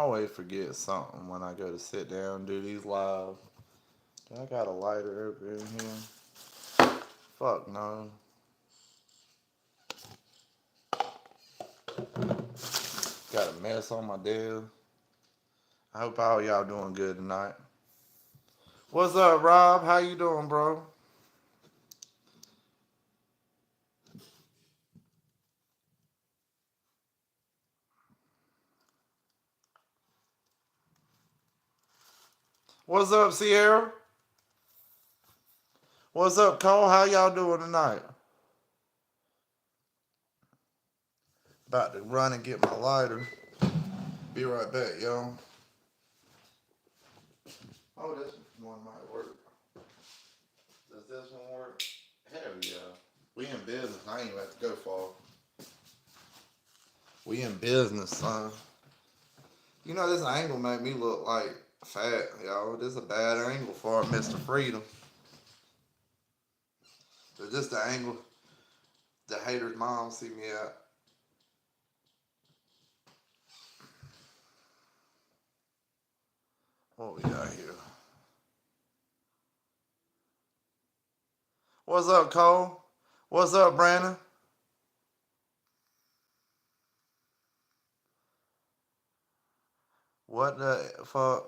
always forget something when I go to sit down and do these live. I got a lighter over in here. Fuck no. Got a mess on my desk. I hope all y'all doing good tonight. What's up, Rob? How you doing, bro? What's up, Sierra? What's up, Cole? How y'all doing tonight? About to run and get my lighter. Be right back, y'all. Oh, this one might work. Does this one work? Hell yeah. We in business. I ain't even have to go far. We in business, son. You know, this angle make me look like fat, y'all. This is a bad angle for Mr. Freedom. So this the angle the hater's mom see me at. What we got here? What's up, Cole? What's up, Brandon? What the fuck?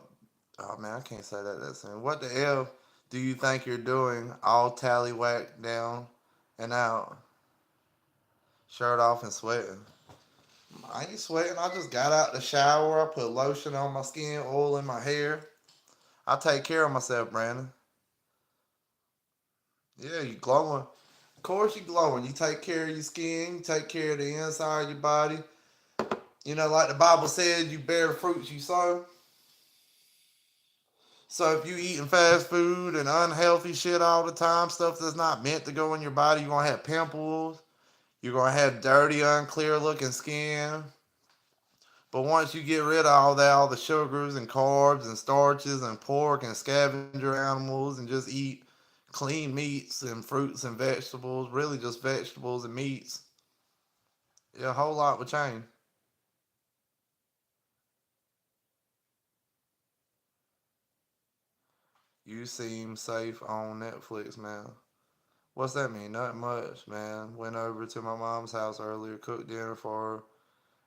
Oh man, I can't say that. That's in. What the hell do you think you're doing? All tallywhacked down and out, shirt off and sweating. I ain't sweating. I just got out the shower. I put lotion on my skin, oil in my hair. I take care of myself, Brandon. Yeah, you glowing. Of course you glowing. You take care of your skin. You take care of the inside of your body. You know, like the Bible says, you bear the fruits you sow. So if you eating fast food and unhealthy shit all the time, stuff that's not meant to go in your body, you're gonna have pimples. You're gonna have dirty, unclear looking skin. But once you get rid of all that, all the sugars and carbs and starches and pork and scavenger animals, and just eat clean meats and fruits and vegetables, really just vegetables and meats, yeah, a whole lot would change. You seem safe on Netflix, man. What's that mean? Not much, man. Went over to my mom's house earlier, cooked dinner for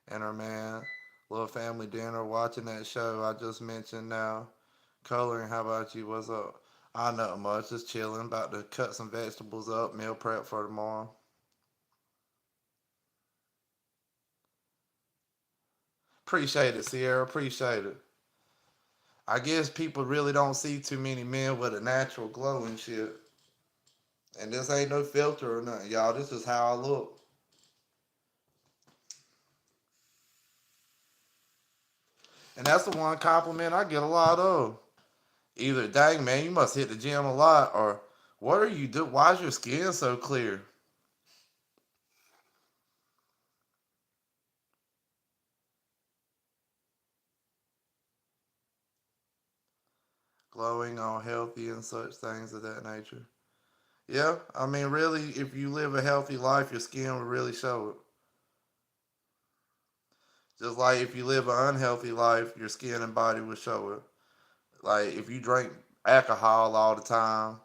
her and her man. Little family dinner, watching that show I just mentioned now. Coloring, how about you? What's up? I not much, just chilling. About to cut some vegetables up, meal prep for tomorrow. Appreciate it, Sierra. Appreciate it. I guess people really don't see too many men with a natural glow and shit. And this ain't no filter or nothing, y'all. This is how I look. And that's the one compliment I get a lot of. Either, dang man, you must hit the gym a lot, or what are you doing? Why is your skin so clear? Glowing, all healthy, and such things of that nature. Yeah, I mean, really, if you live a healthy life, your skin will really show it. Just like if you live an unhealthy life, your skin and body will show it. Like if you drink alcohol all the time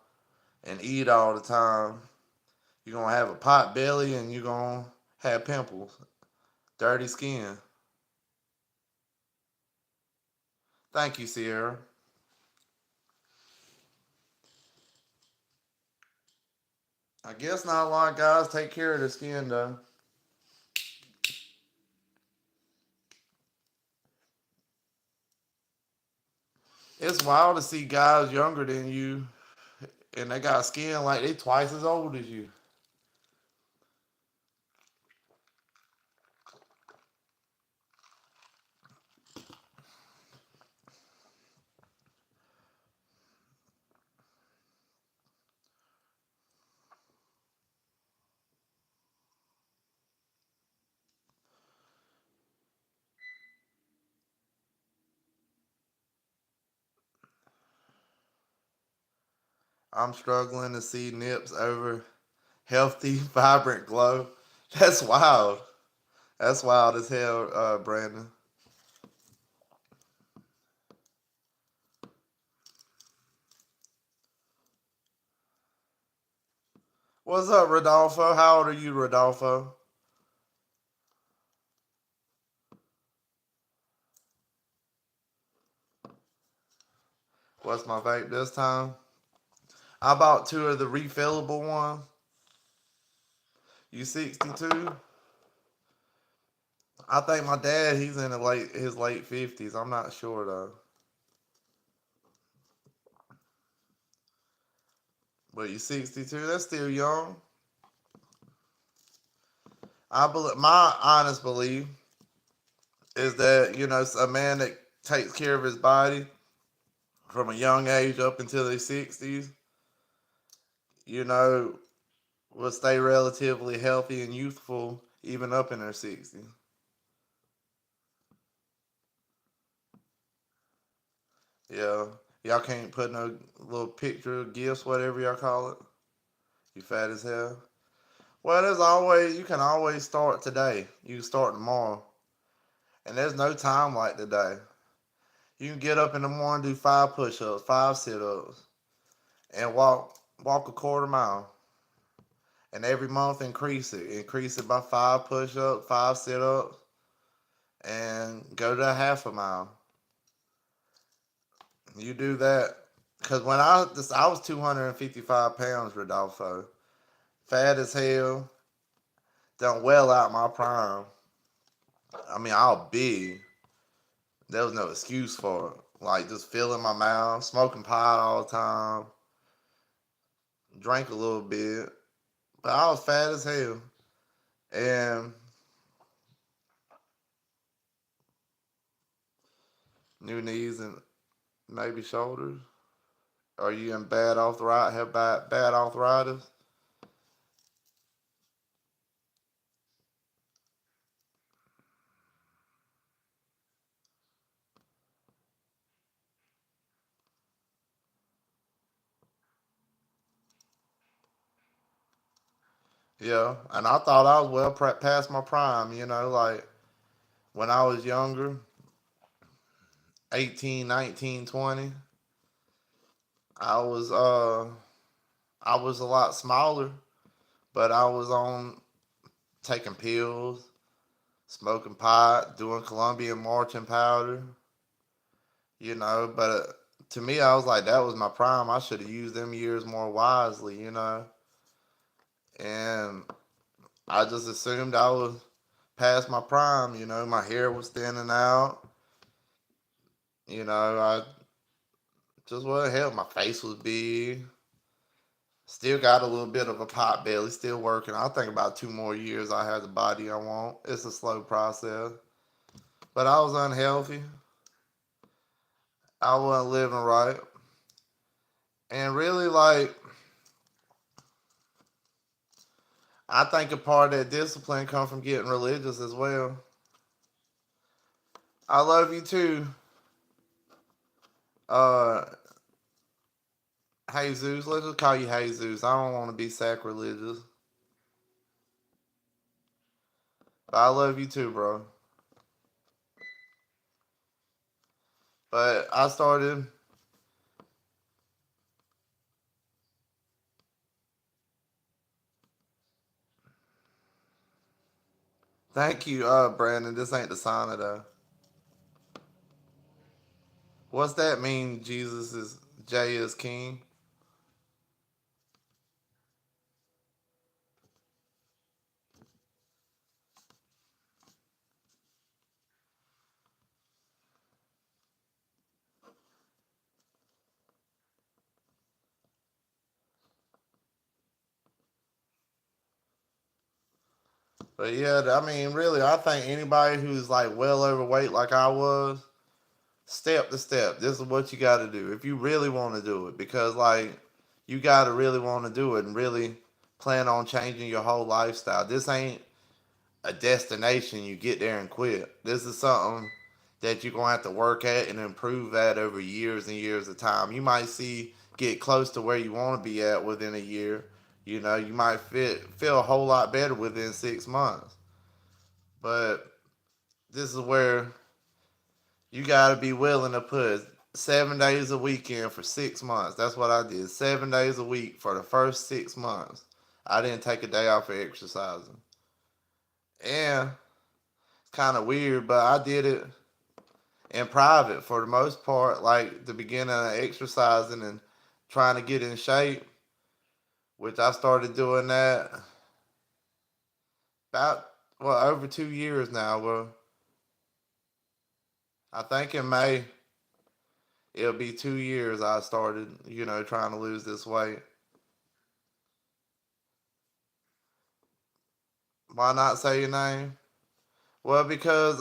and eat all the time, you're gonna have a pot belly and you're gonna have pimples, dirty skin. Thank you, Sierra. I guess not a lot of guys take care of their skin though. It's wild to see guys younger than you and they got skin like they twice as old as you. I'm struggling to see nips over healthy, vibrant glow. That's wild. That's wild as hell, Brandon. What's up, Rodolfo? How old are you, Rodolfo? What's my vape this time? I bought two of the refillable ones. You 62? I think my dad, he's in his late 50s. I'm not sure though. But you 62? That's still young. My honest belief is that a man that takes care of his body from a young age up until their 60s, you know, will stay relatively healthy and youthful even up in their 60s. Yeah. Y'all can't put no little picture, gifts, whatever y'all call it. You fat as hell. Well, you can always start today. You can start tomorrow. And there's no time like today. You can get up in the morning, do 5 push-ups, 5 sit-ups, and walk a quarter mile. And every month increase it. Increase it by 5 push-ups, 5 sit-ups, and go to a half a mile. You do that. Because I was 255 pounds, Rodolfo. Fat as hell. Done well out my prime. I mean, I was big. There was no excuse for it. Like, just filling my mouth, smoking pot all the time, drank a little bit. But I was fat as hell. And new knees and maybe shoulders. Are you in bad arthritis? Have bad arthritis? Yeah. And I thought I was well past my prime, like when I was younger, 18, 19, 20. I was uh I was a lot smaller, but I was on taking pills, smoking pot, doing Colombian marching powder, but to me I was like that was my prime. I should have used them years more wisely. And I just assumed I was past my prime. My hair was thinning out. I just wasn't help. My face was big. Still got a little bit of a pot belly. Still working. I think about 2 more years I have the body I want. It's a slow process. But I was unhealthy. I wasn't living right. And really, like, I think a part of that discipline come from getting religious as well. I love you too, uh, Jesus. Let's just call you Jesus. I don't want to be sacrilegious. But I love you too, bro. But I started. Thank you, Brandon. This ain't the sauna though. What's that mean? Jesus is J is king. But yeah, I mean, really, I think anybody who's like well overweight, like I was, step to step. This is what you got to do if you really want to do it. Because like, you got to really want to do it and really plan on changing your whole lifestyle. This ain't a destination you get there and quit. This is something that you're gonna have to work at and improve at over years and years of time. You might get close to where you want to be at within a year. You might feel a whole lot better within 6 months. But this is where you gotta be willing to put 7 days a week in for 6 months. That's what I did. 7 days a week for the first 6 months. I didn't take a day off for exercising. And it's kind of weird, but I did it in private for the most part, like the beginning of exercising and trying to get in shape, which I started doing that about, well, over 2 years now. Well, I think in May it'll be 2 years I started, trying to lose this weight. Why not say your name? Well, because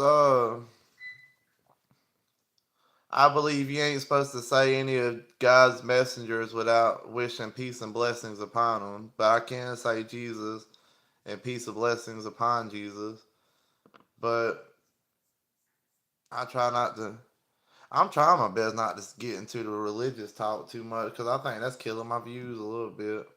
I believe you ain't supposed to say any of God's messengers without wishing peace and blessings upon them. But I can say Jesus and peace and blessings upon Jesus. But I try not to. I'm trying my best not to get into the religious talk too much because I think that's killing my views a little bit.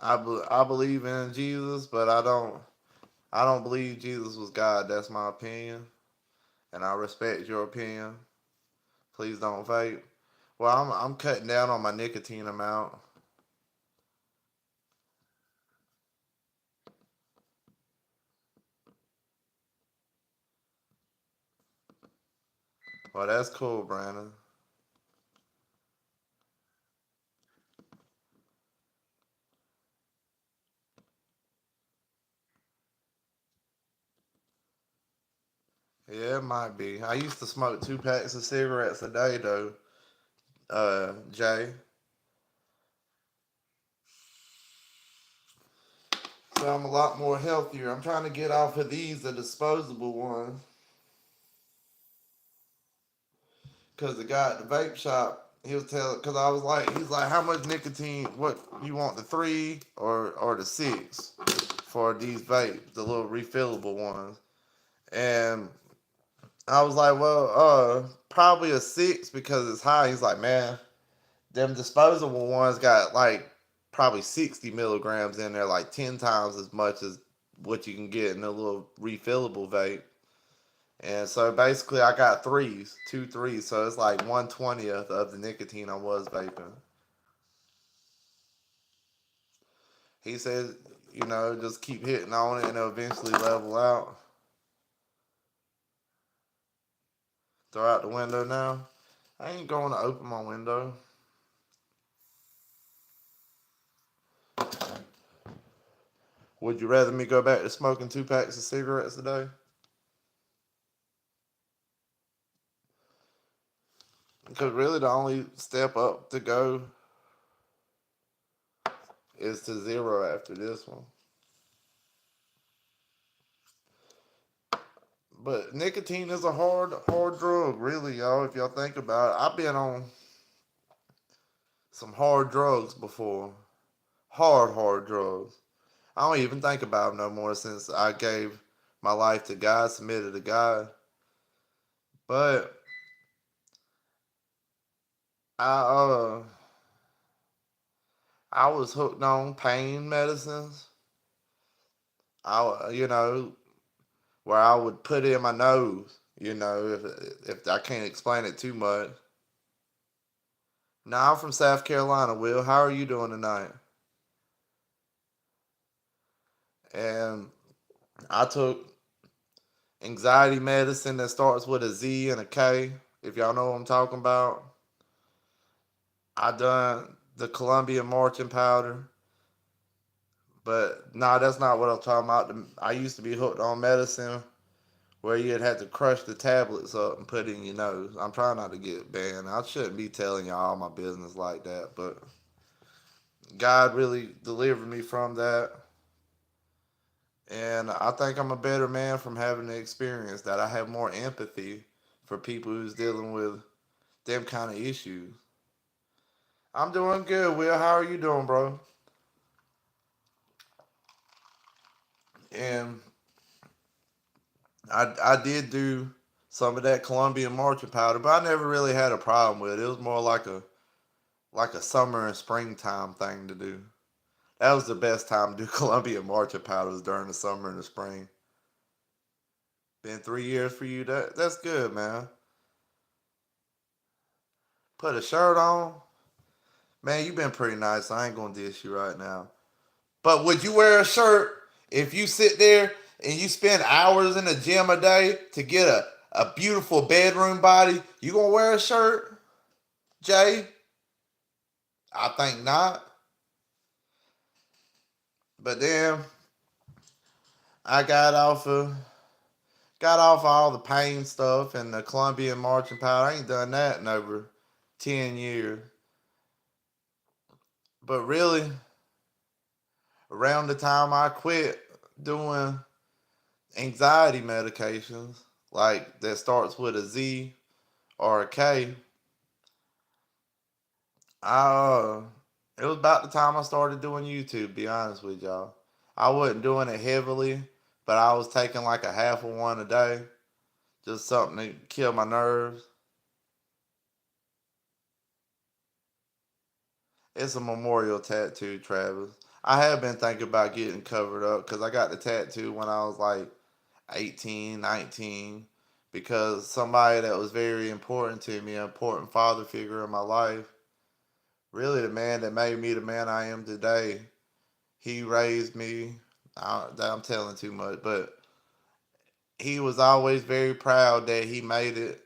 I believe in Jesus, but I don't believe Jesus was God. That's my opinion, and I respect your opinion. Please don't vape. Well, I'm cutting down on my nicotine amount. Well, that's cool, Brandon. Yeah, it might be. I used to smoke 2 packs of cigarettes a day, though. Jay. So I'm a lot more healthier. I'm trying to get off of these, the disposable ones, because the guy at the vape shop, he was telling, because I was like, he's like, how much nicotine? What you want, the 3 or the 6 for these vapes, the little refillable ones? And I was like, well, probably a 6 because it's high. He's like, man, them disposable ones got like probably 60 milligrams in there, like 10 times as much as what you can get in a little refillable vape. And so basically, I got threes, two threes. So it's like 1/20th of the nicotine I was vaping. He says, just keep hitting on it and it'll eventually level out. Throw out the window now. I ain't going to open my window. Would you rather me go back to smoking 2 packs of cigarettes a day? Because really, the only step up to go is to 0 after this one. But nicotine is a hard drug, really, y'all. If y'all think about it, I've been on some hard drugs before. Hard drugs. I don't even think about them no more since I gave my life to God, submitted to God. But I I was hooked on pain medicines. Where I would put it in my nose. If I can't explain it too much. Now I'm from South Carolina. Will, how are you doing tonight? And I took anxiety medicine that starts with a Z and a K. If y'all know what I'm talking about, I done the Colombian marching powder. But nah, that's not what I'm talking about. I used to be hooked on medicine where you'd have to crush the tablets up and put it in your nose. I'm trying not to get banned. I shouldn't be telling y'all all my business like that, but God really delivered me from that. And I think I'm a better man from having the experience that I have more empathy for people who's dealing with them kind of issues. I'm doing good, Will. How are you doing, bro? And I did do some of that Colombian marching powder, but I never really had a problem with it. It was more like a summer and springtime thing to do. That was the best time to do Colombian marching powders during the summer and the spring. Been 3 years for you. That's good, man. Put a shirt on, man. You been pretty nice. I ain't gonna diss you right now. But would you wear a shirt if you sit there and you spend hours in the gym a day to get a beautiful bedroom body? You gonna wear a shirt, Jay? I think not. But then I got off all the pain stuff and the Colombian marching powder. I ain't done that in over 10 years. But really, around the time I quit doing anxiety medications, like that starts with a Z or a K, I it was about the time I started doing YouTube, to be honest with y'all. I wasn't doing it heavily, but I was taking like a half of one a day, just something to kill my nerves. It's a memorial tattoo, Travis. I have been thinking about getting covered up because I got the tattoo when I was like 18, 19, because somebody that was very important to me, an important father figure in my life, really the man that made me the man I am today. He raised me. I'm telling too much, but he was always very proud that he made it.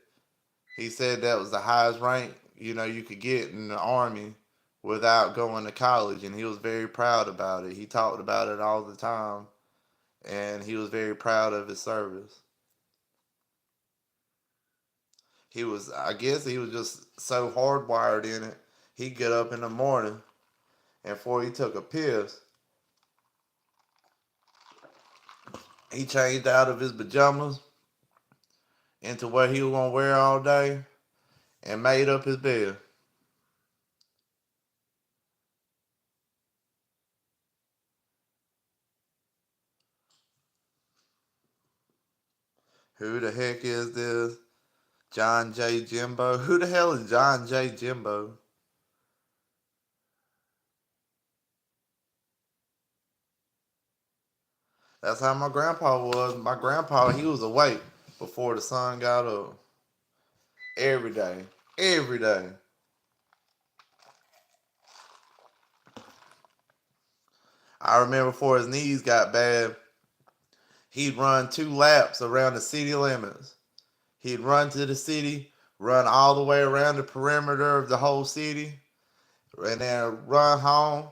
He said that was the highest rank you could get in the army without going to college, and he was very proud about it. He talked about it all the time, and he was very proud of his service. I guess he was just so hardwired in it. He'd get up in the morning, and before he took a piss, he changed out of his pajamas into what he was gonna wear all day, and made up his bed. Who the heck is this? John J. Jimbo? Who the hell is John J. Jimbo? That's how my grandpa was. My grandpa, he was awake before the sun got up. Every day. Every day. I remember before his knees got bad, he'd run 2 laps around the city limits. He'd run to the city, run all the way around the perimeter of the whole city, and then run home,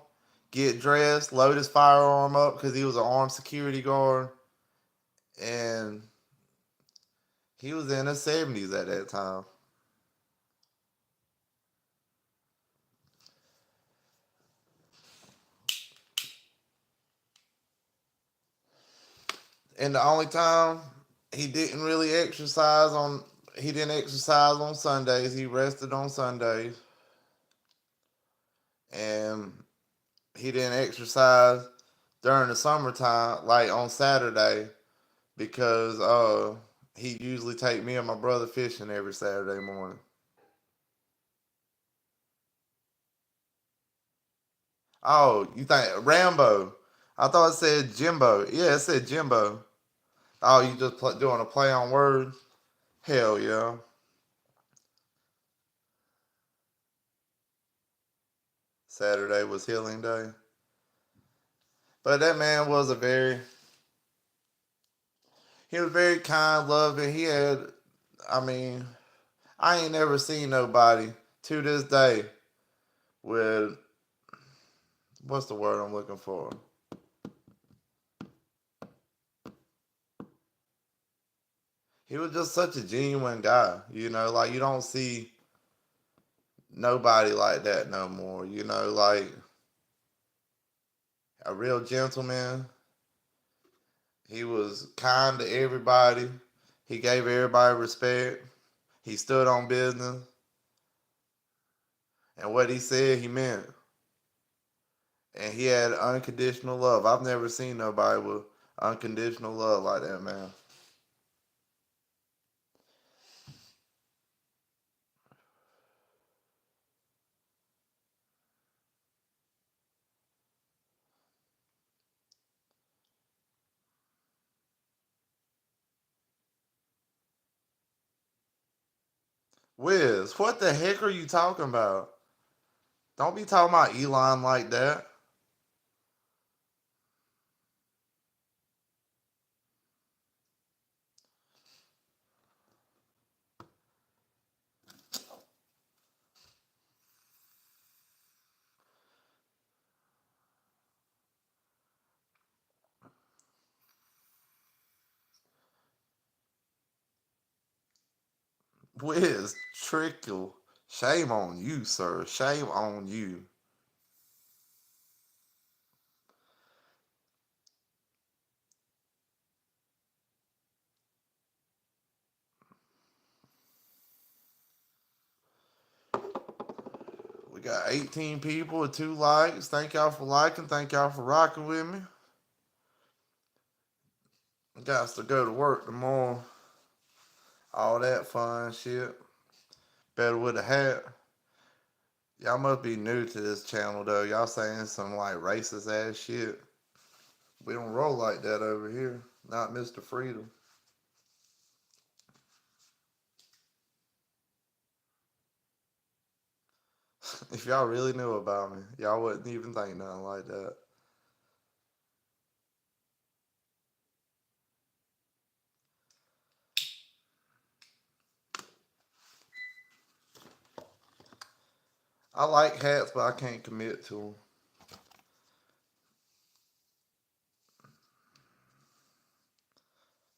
get dressed, load his firearm up because he was an armed security guard, and he was in his 70s at that time. And the only time he didn't really exercise on he didn't exercise on Sundays. He rested on Sundays, and he didn't exercise during the summertime, like on Saturday, because he usually take me and my brother fishing every Saturday morning. Oh, you think Rambo? I thought it said Jimbo. Yeah, it said Jimbo. Oh, you just doing a play on words? Hell yeah. Saturday was healing day. But that man was he was very kind, loving. I mean, I ain't never seen nobody to this day with, what's the word I'm looking for? He was just such a genuine guy, like you don't see nobody like that no more, like a real gentleman. He was kind to everybody. He gave everybody respect. He stood on business, and what he said, he meant. And he had unconditional love. I've never seen nobody with unconditional love like that, man. Wiz, what the heck are you talking about? Don't be talking about Elon like that. Wiz, trickle. Shame on you, sir. Shame on you. We got 18 people with 2 likes. Thank y'all for liking. Thank y'all for rocking with me. Got to go to work tomorrow. All that fun shit. Better with a hat. Y'all must be new to this channel though. Y'all saying some like racist ass shit. We don't roll like that over here. Not Mr. Freedom. If y'all really knew about me, y'all wouldn't even think nothing like that. I like hats, but I can't commit to them.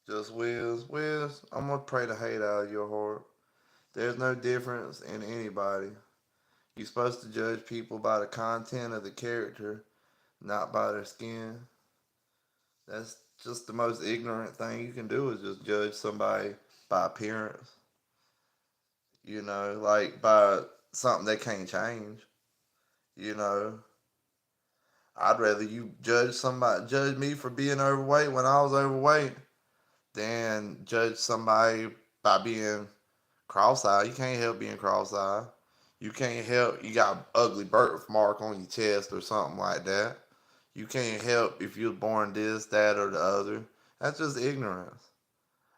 Just Wiz, I'm gonna pray the hate out of your heart. There's no difference in anybody. You're supposed to judge people by the content of the character, not by their skin. That's just the most ignorant thing you can do is just judge somebody by appearance. Like by something they can't change. You know, I'd rather you judge me for being overweight when I was overweight, than judge somebody by being cross-eyed. You can't help being cross-eyed. You can't help you got an ugly birthmark on your chest or something like that. You can't help if you was born this, that, or the other. That's just ignorance.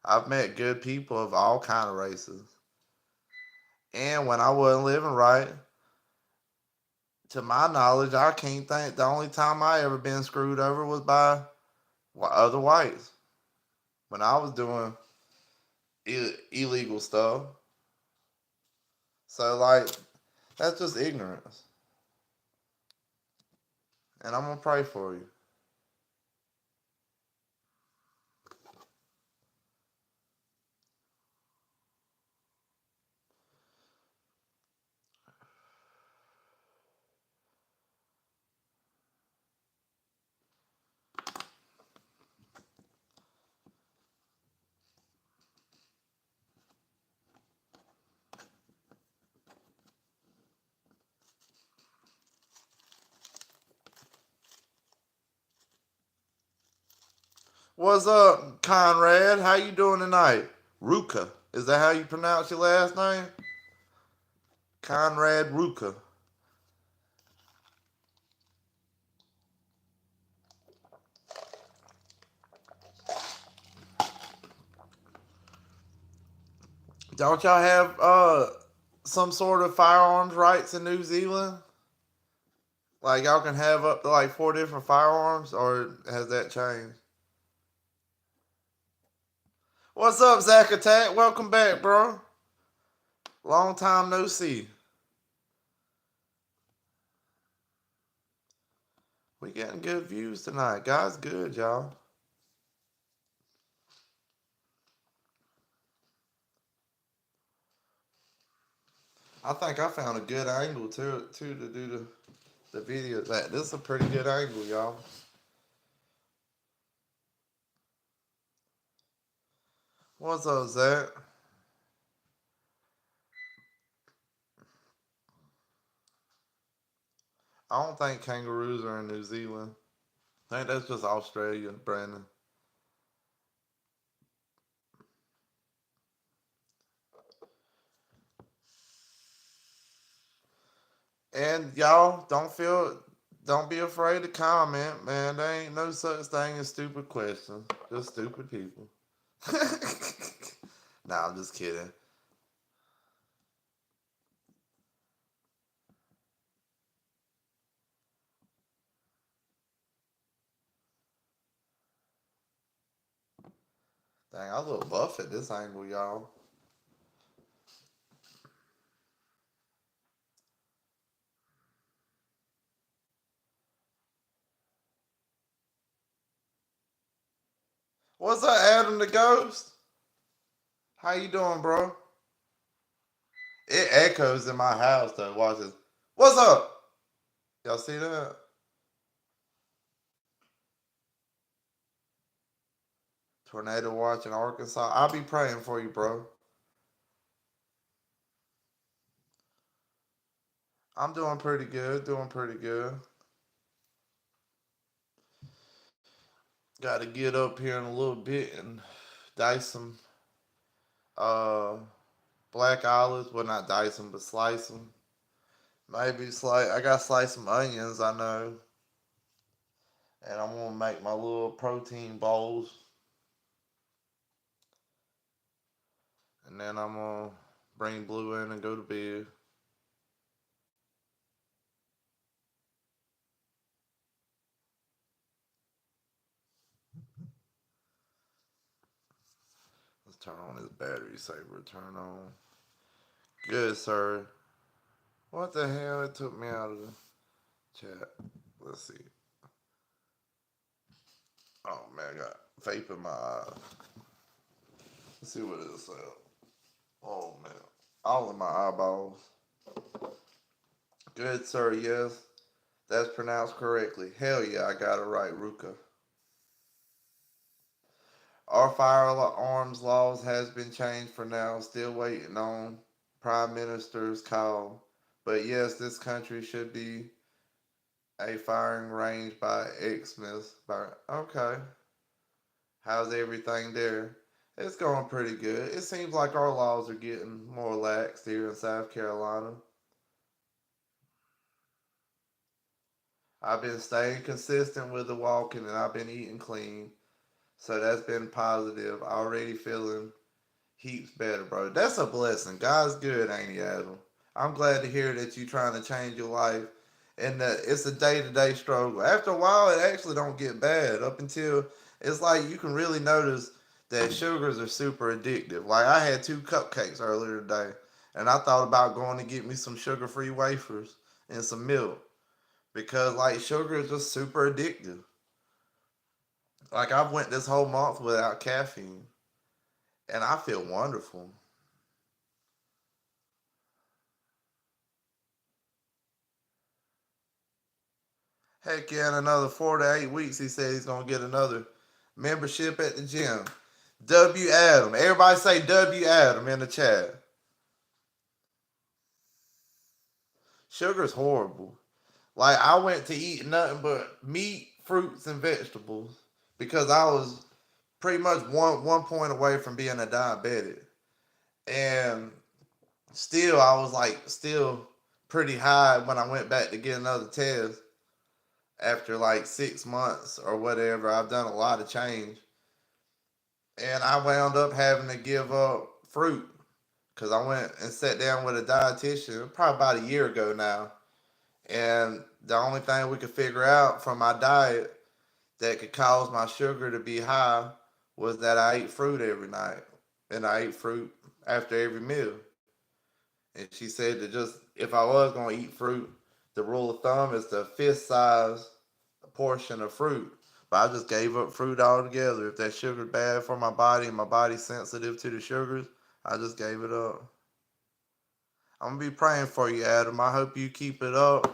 I've met good people of all kind of races. And when I wasn't living right, to my knowledge, I can't think the only time I ever been screwed over was by other whites when I was doing illegal stuff. So like that's just ignorance, and I'm gonna pray for you. What's up, Conrad? How you doing tonight? Ruka, is that how you pronounce your last name? Conrad Ruka. Don't y'all have some sort of firearms rights in New Zealand? Like y'all can have up to like 4 different firearms, or has that changed? What's up, Zach Attack? Welcome back, bro. Long time no see. We getting good views tonight. Guys, good, y'all. I think I found a good angle to do the video. This is a pretty good angle, y'all. What's up, Zach? I don't think kangaroos are in New Zealand. I think that's just Australia, Brandon. And y'all, don't be afraid to comment, man. There ain't no such thing as stupid questions. Just stupid people. Nah, I'm just kidding. Dang, I look buff at this angle, y'all. What's up, Adam the Ghost? How you doing, bro? It echoes in my house though. Watch this. What's up? Y'all see that? Tornado watch in Arkansas. I'll be praying for you, bro. I'm doing pretty good. Doing pretty good. Got to get up here in a little bit and dice some uh black olives. Well, not dice them, but slice them. Maybe slice. I got to slice some onions. I know, and I'm gonna make my little protein bowls, and then I'm gonna bring Blue in and go to bed. Let's turn on this battery saver. Turn on. Good, sir. What the hell? It took me out of the chat. Let's see. Oh man, I got vape in my eye. Let's see what it says. Oh man, all of my eyeballs. Good, sir. Yes, that's pronounced correctly. Hell yeah, I got it right, Ruka. Our firearms laws has been changed for now. Still waiting on Prime Minister's call. But yes, this country should be a firing range by Xmas. Okay, how's everything there? It's going pretty good. It seems like our laws are getting more lax here in South Carolina. I've been staying consistent with the walking and I've been eating clean. So that's been positive. Already feeling heaps better, bro. That's a blessing. God's good, ain't he, Adam? I'm glad to hear that you trying to change your life and that it's a day-to-day struggle. After a while, it actually don't get bad up until it's like you can really notice that sugars are super addictive. Like I had 2 cupcakes earlier today and I thought about going to get me some sugar-free wafers and some milk because like sugar is just super addictive. Like I've went this whole month without caffeine and I feel wonderful. Heck yeah, in another 4 to 8 weeks, he said he's gonna get another membership at the gym. W Adam. Everybody say W Adam in the chat. Sugar's horrible. Like I went to eat nothing but meat, fruits, and vegetables because I was pretty much one point away from being a diabetic. And still I was like still pretty high when I went back to get another test after like 6 months or whatever. I've done a lot of change. And I wound up having to give up fruit because I went and sat down with a dietitian probably about a year ago now. And the only thing we could figure out from my diet that could cause my sugar to be high was that I ate fruit every night. And I ate fruit after every meal. And she said that just if I was going to eat fruit, the rule of thumb is the fist size portion of fruit. But I just gave up fruit altogether. If that sugar's bad for my body and my body's sensitive to the sugars, I just gave it up. I'm gonna be praying for you, Adam. I hope you keep it up.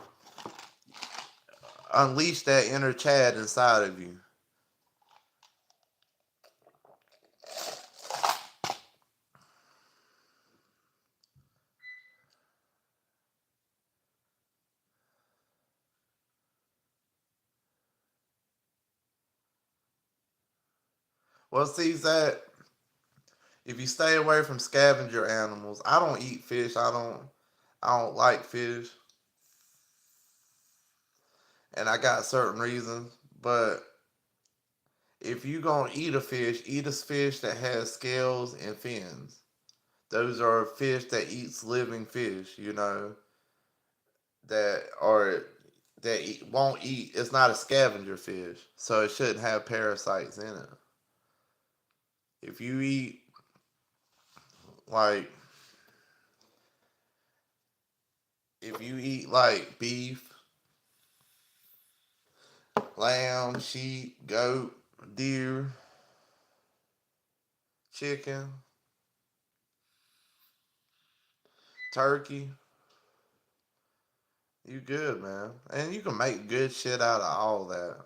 Unleash that inner Chad inside of you. Well, see that if you stay away from scavenger animals, I don't eat fish. I don't like fish, and I got certain reasons. But if you gonna eat a fish that has scales and fins. Those are fish that eats living fish. That are won't eat. It's not a scavenger fish, so it shouldn't have parasites in it. if you eat like like beef, lamb, sheep, goat, deer, chicken, turkey, you good, man. And you can make good shit out of all that.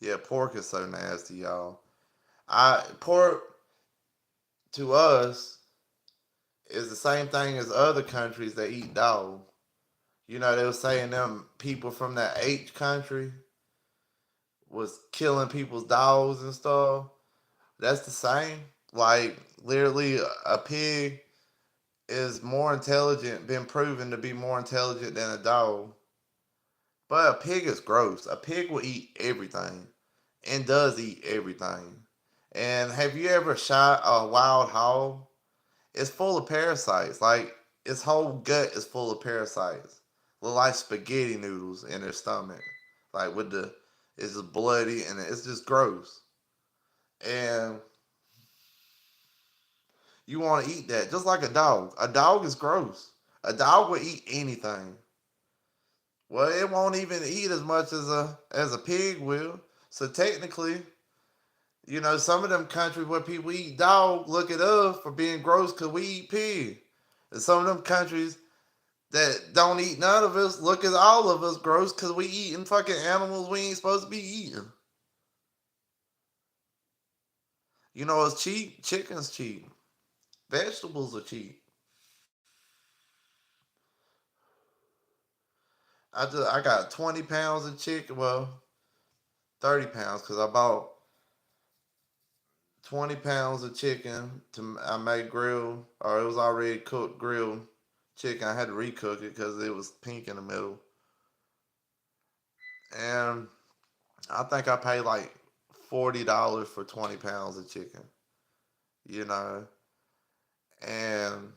Yeah, pork is so nasty, y'all. I pork to us is the same thing as other countries that eat dog. You know, they were saying them people from that H country was killing people's dogs and stuff. That's the same. Like literally, a pig is more intelligent, been proven to be more intelligent than a dog. But a pig is gross. A pig will eat everything and does eat everything. And have you ever shot a wild hog? It's full of parasites. Like its whole gut is full of parasites. Look like spaghetti noodles in their stomach. Like with the, it's just bloody and it's just gross. And you want to eat that just like a dog. A dog is gross. A dog will eat anything. Well, it won't even eat as much as a pig will. So technically, you know, some of them countries where people eat dog look at us for being gross because we eat pig. And some of them countries that don't eat none of us look at all of us gross because we eating fucking animals we ain't supposed to be eating. You know, it's cheap. Chicken's cheap. Vegetables are cheap. I got 20 pounds of chicken. Well, 30 pounds because I bought 20 pounds of chicken to I made grill or it was already cooked grilled chicken. I had to recook it because it was pink in the middle, and I think I paid like $40 for 20 pounds of chicken. You know, and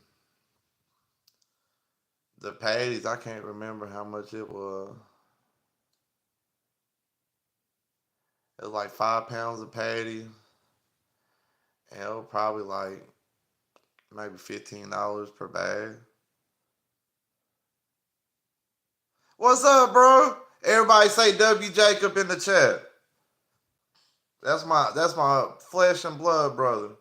the patties I can't remember how much it was. It was like 5 pounds of patty, and it was probably like maybe $15 per bag. What's up, bro? Everybody say W Jacob in the chat. That's my flesh and blood brother.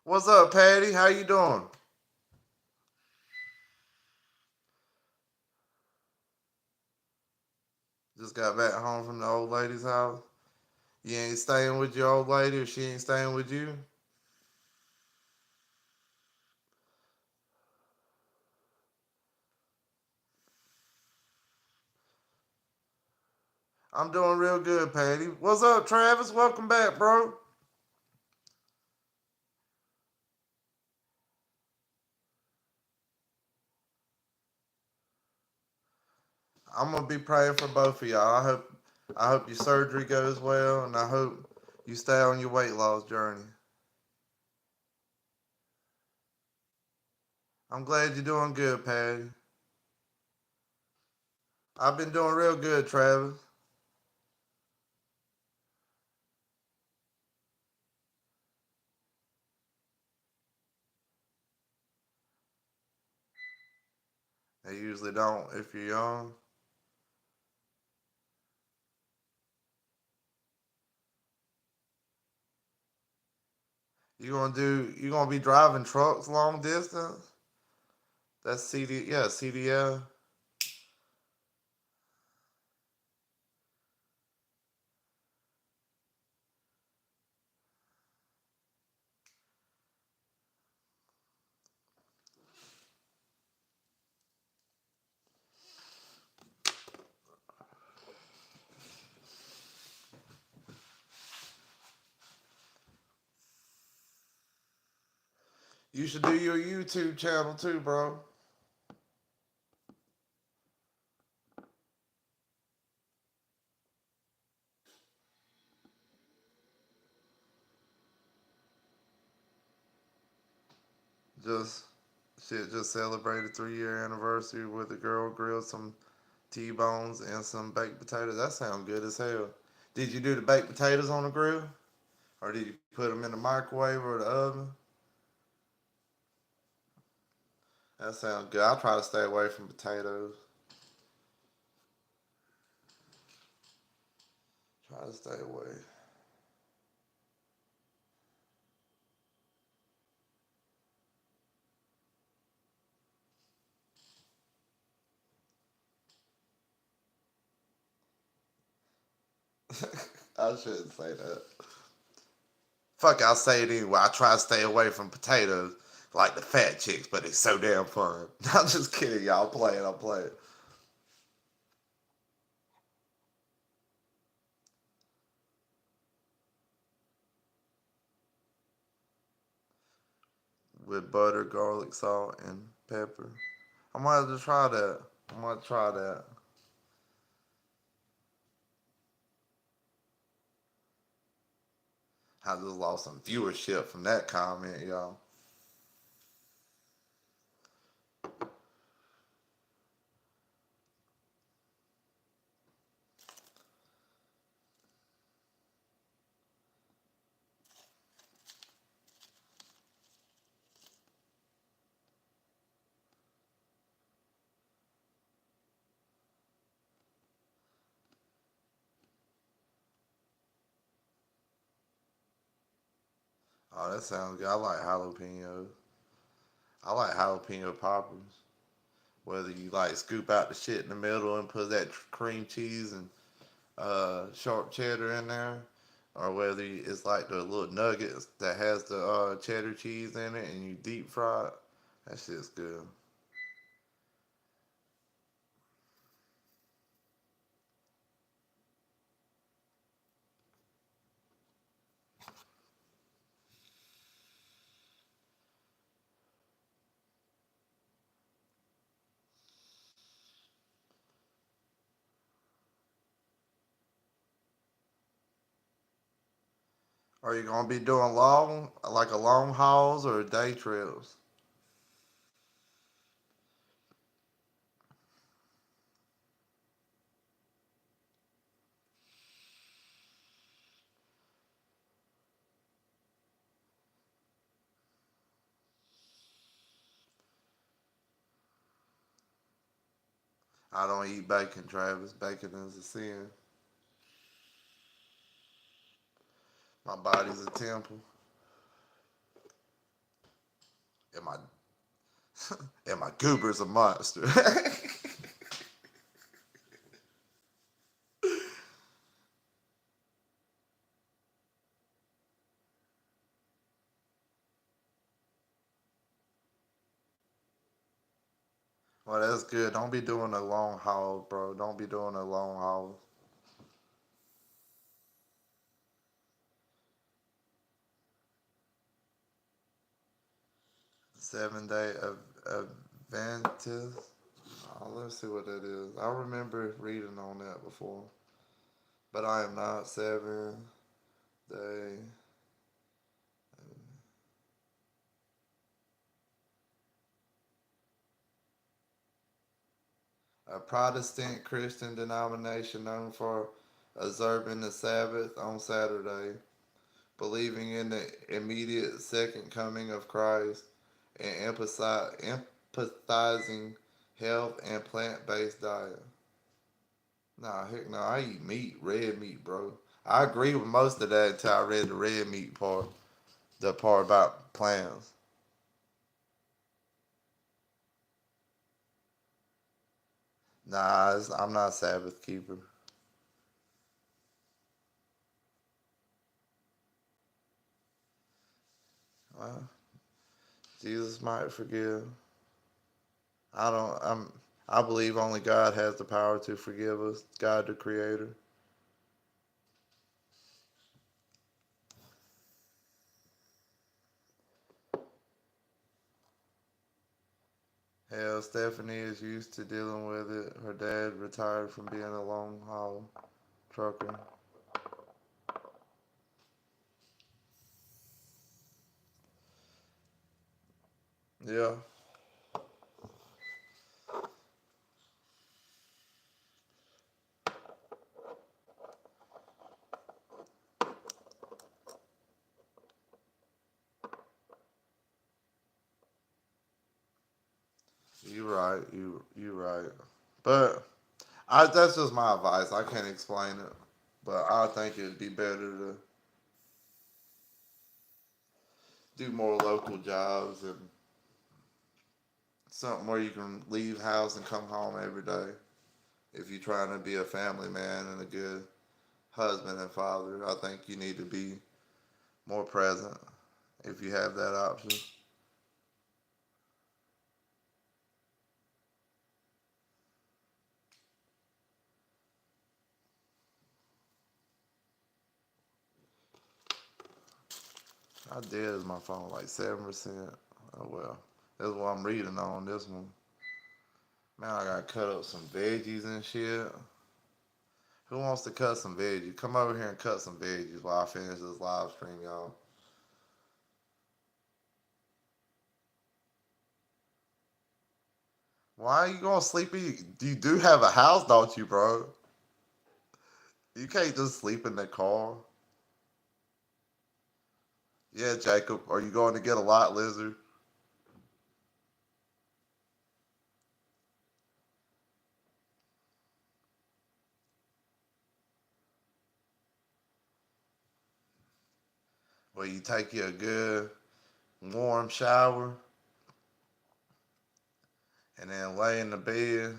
What's up, Patty? How you doing? Just got back home from the old lady's house. You ain't staying with your old lady, or she ain't staying with you? I'm doing real good, Patty. What's up, Travis? Welcome back, bro. I'm gonna be praying for both of y'all. I hope your surgery goes well, and I hope you stay on your weight loss journey. I'm glad you're doing good, Patty. I've been doing real good, Travis. They usually don't if you're young. You gonna be driving trucks long distance? That's CD, yeah, CDL. You should do your YouTube channel too, bro. Just shit, just celebrated 3 year anniversary with the girl grilled some T-bones and some baked potatoes. That sounds good as hell. Did you do the baked potatoes on the grill? Or did you put them in the microwave or the oven? That sounds good. I'll try to stay away from potatoes. Try to stay away. I shouldn't say that. Fuck, I'll say it anyway. I try to stay away from potatoes like the fat chicks, but it's so damn fun. I'm just kidding, y'all. I'm playing. With butter, garlic, salt, and pepper. I might have to try that. I might try that. I just lost some viewership from that comment, y'all. Oh, that sounds good. I like jalapenos. I like jalapeno poppers. Whether you like scoop out the shit in the middle and put that cream cheese and sharp cheddar in there, or whether it's like the little nuggets that has the cheddar cheese in it and you deep fry it. That shit's good. Are you gonna be doing like a long hauls or day trips? I don't eat bacon, Travis. Bacon is a sin. My body's a temple, and my and my goober's a monster. Well, that's good. Don't be doing a long haul, bro. Don't be doing a long haul. 7 day Adventist. Oh, let's see what that is. I remember reading on that before, but I am not 7 day. A Protestant Christian denomination known for observing the Sabbath on Saturday, believing in the immediate second coming of Christ, and empathizing health and plant-based diet. Nah, heck no, I eat meat, red meat, bro. I agree with most of that until I read the red meat part, the part about plants. Nah, I'm not a Sabbath keeper. Well, Jesus might forgive. I don't. I believe only God has the power to forgive us. God, the Creator. Hell, Stephanie is used to dealing with it. Her dad retired from being a long haul trucker. Yeah, you right. You right. But that's just my advice. I can't explain it, but I think it'd be better to do more local jobs and something where you can leave house and come home every day. If you're trying to be a family man and a good husband and father, I think you need to be more present if you have that option. I did is my phone like 7%. Oh well, that's what I'm reading on this one. Man, I gotta cut up some veggies and shit. Who wants to cut some veggies? Come over here and cut some veggies while I finish this live stream, y'all. Why are you gonna sleep in? You do have a house, don't you, bro? You can't just sleep in the car. Yeah, Jacob. Are you going to get a lot lizard? Well, you take you a good warm shower and then lay in the bed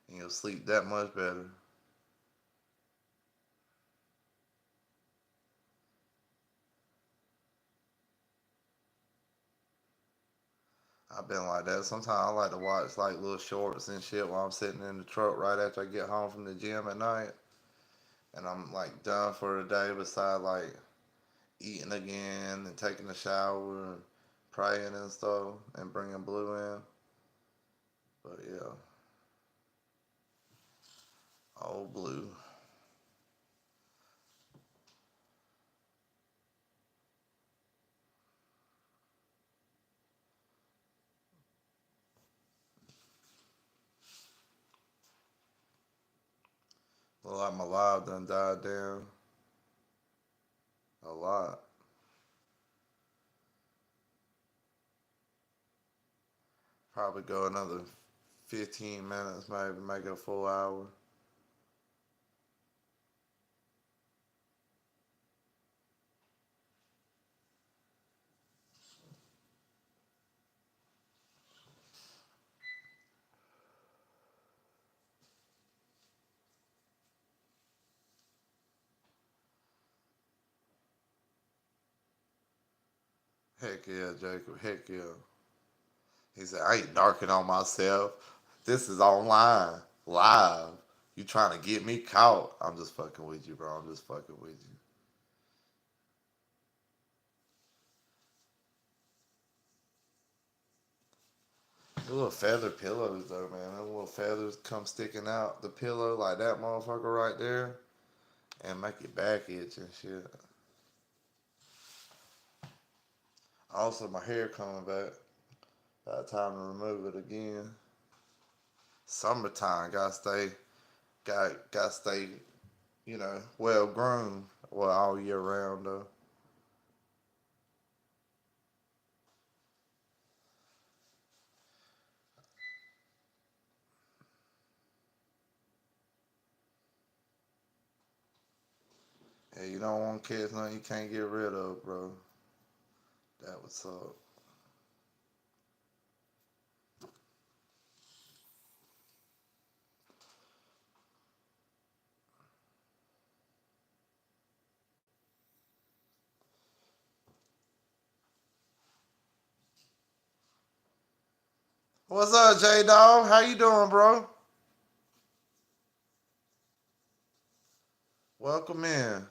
and you'll sleep that much better. I've been like that. Sometimes I like to watch like little shorts and shit while I'm sitting in the truck right after I get home from the gym at night. And I'm like done for the day besides like eating again and taking a shower and praying and stuff and bringing Blue in. But yeah, old Blue. Look like my live done died down a lot. Probably go another 15 minutes, maybe make it a full hour. Heck yeah, Jacob. Heck yeah. He said, I ain't narking on myself. This is online, live. You trying to get me caught? I'm just fucking with you, bro. I'm just fucking with you. The little feather pillows, though, man. The little feathers come sticking out the pillow like that motherfucker right there and make your back itch and shit. Also, my hair coming back. Got time to remove it again. Summertime, gotta stay, well groomed. Well, all year round though. Hey, you don't want kids, nothing you can't get rid of, bro. That what's up. What's up, J Dog? How you doing, bro? Welcome in.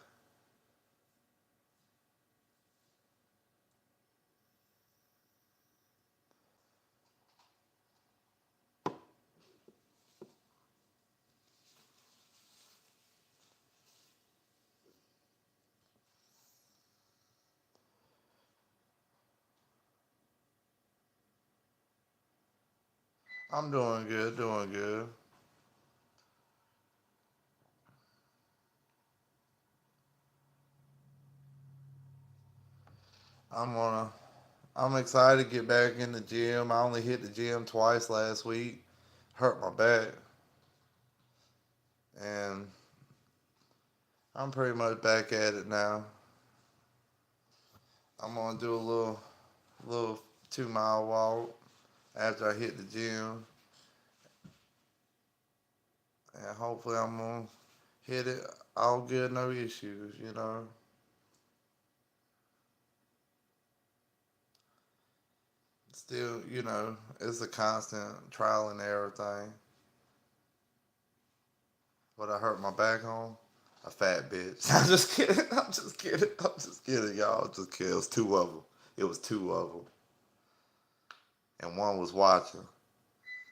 I'm doing good, doing good. I'm gonna. I'm excited to get back in the gym. I only hit the gym twice last week. Hurt my back, and I'm pretty much back at it now. I'm gonna do a little 2 mile walk after I hit the gym, and hopefully I'm gonna hit it all good, no issues. Still, it's a constant trial and error thing. What I hurt my back on? A fat bitch. I'm just kidding. I'm just kidding. I'm just kidding, y'all. I'm just kidding. It was two of them. It was two of them, and one was watching,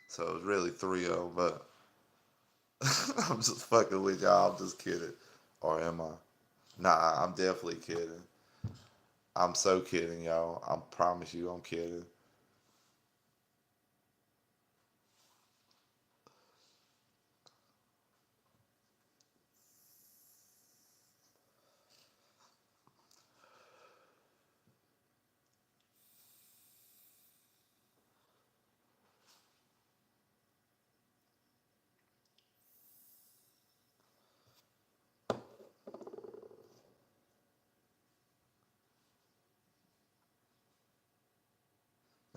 so it was really three of them. But I'm just fucking with y'all. I'm just kidding, or am I? Nah, I'm definitely kidding. I'm so kidding, y'all. I promise you, I'm kidding.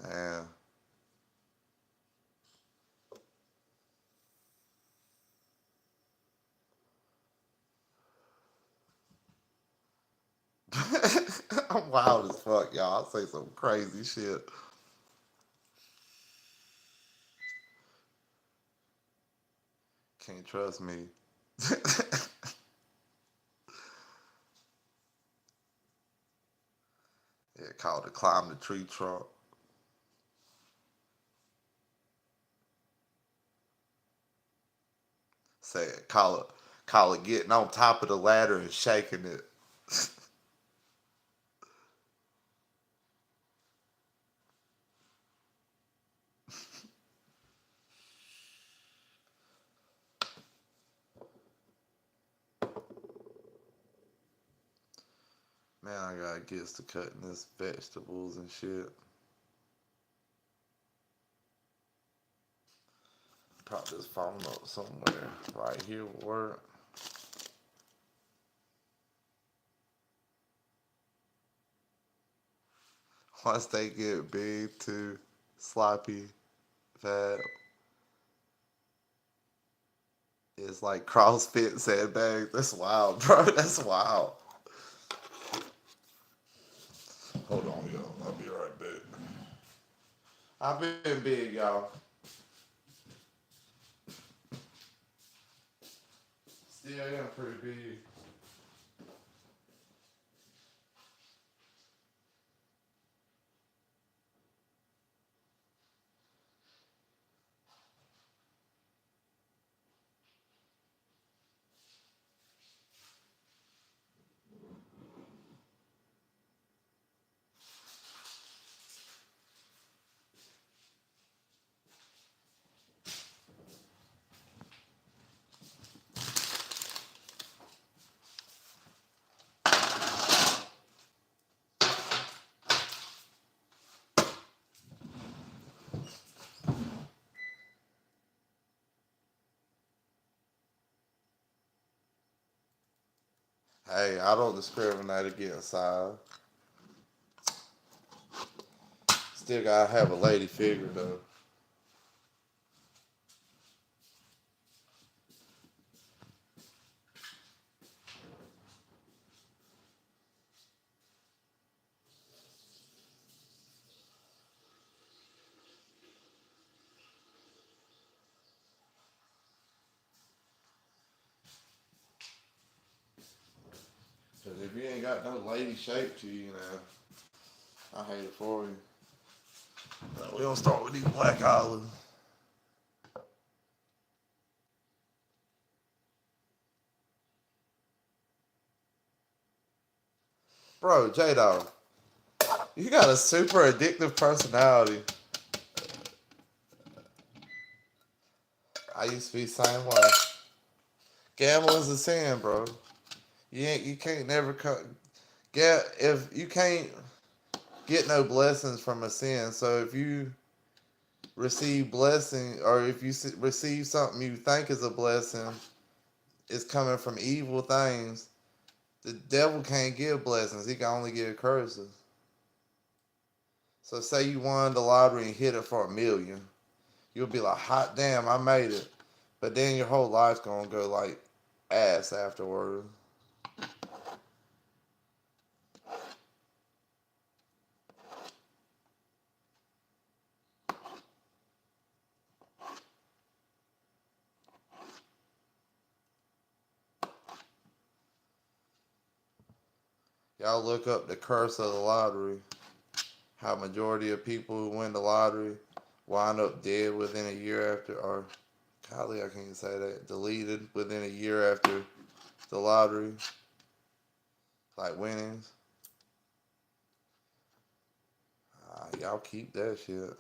Man. I'm wild as fuck, y'all. I say some crazy shit. Can't trust me. Yeah, called to climb the tree trunk. Say call it getting on top of the ladder and shaking it. Man, I gotta get to cutting this vegetables and shit. Pop this phone up somewhere. Right here will work. Once they get big too sloppy, fat, it's like CrossFit sandbags. That's wild, bro. That's wild. Hold on, y'all. I'll be right back. I've been big, y'all. Still am pretty big. Hey, I don't discriminate against size. Still gotta have a lady figure though. Cause if you ain't got no lady shape to you, I hate it for you. We don't start with these black olives. Bro, J Dog, you got a super addictive personality. I used to be the same way. Gambling's a sin, bro. You can't never get if you can't get no blessings from a sin. So if you receive blessing, or if you receive something you think is a blessing, it's coming from evil things. The devil can't give blessings; he can only give curses. So say you won the lottery and hit it for 1 million, you'll be like, "Hot damn, I made it!" But then your whole life's gonna go like ass afterwards. Y'all look up the curse of the lottery. How majority of people who win the lottery wind up dead within a year after, or golly, I can't say that, deleted within a year after the lottery, like winnings. Y'all keep that shit.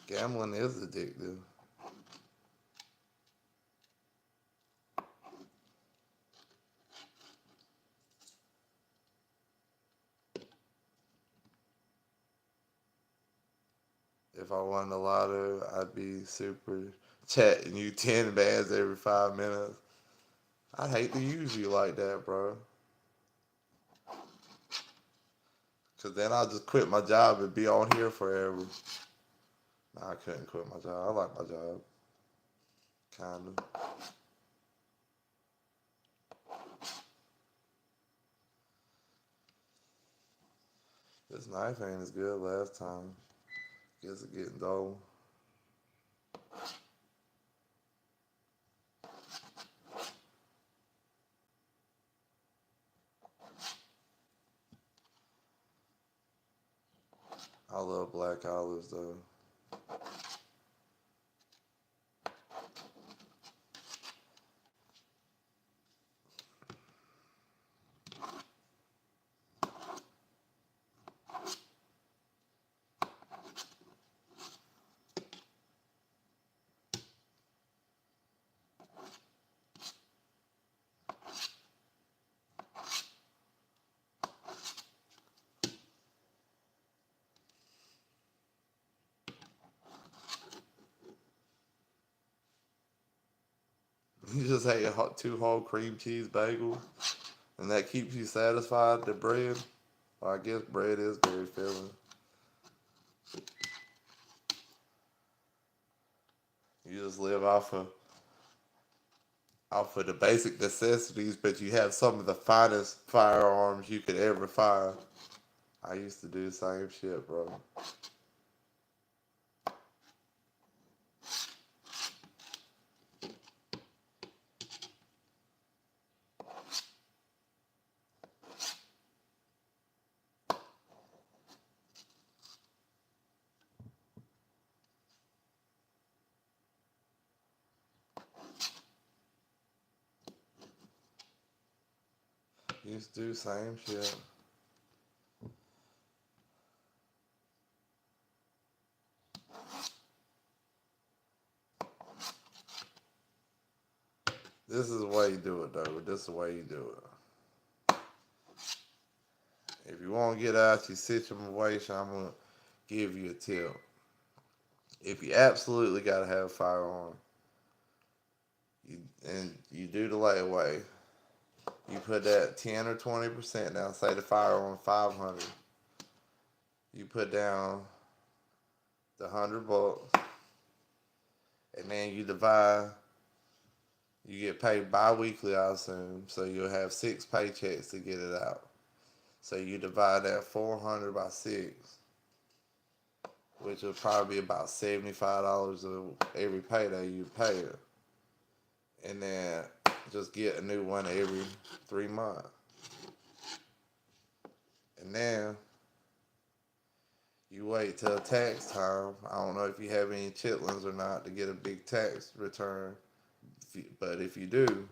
Gambling is addictive. If I won the lotto, I'd be super chatting you 10 bands every 5 minutes. I'd hate to use you like that, bro. Because then I'll just quit my job and be on here forever. Nah, I couldn't quit my job. I like my job. Kind of. This knife ain't as good last time. Guess it's getting dull. I love black olives, though. You just ate two whole cream cheese bagels, and that keeps you satisfied. The bread, well, I guess bread is very filling. You just live off of the basic necessities, but you have some of the finest firearms you could ever fire. I used to do the same shit, bro. Used to do the same shit. This is the way you do it, though. This is the way you do it. If you want to get out your situation, I'm gonna give you a tip. If you absolutely gotta have a firearm, and you do the layaway, you put that 10 or 20% down. Say the firearm 500. You put down the $100, and then you divide. You get paid bi-weekly, I assume, so you'll have 6 paychecks to get it out. So you divide that 400 by 6, which will probably be about $75 every payday you pay it. And then just get a new one every 3 months. And then you wait till tax time. I don't know if you have any chitlins or not to get a big tax return. But if you do,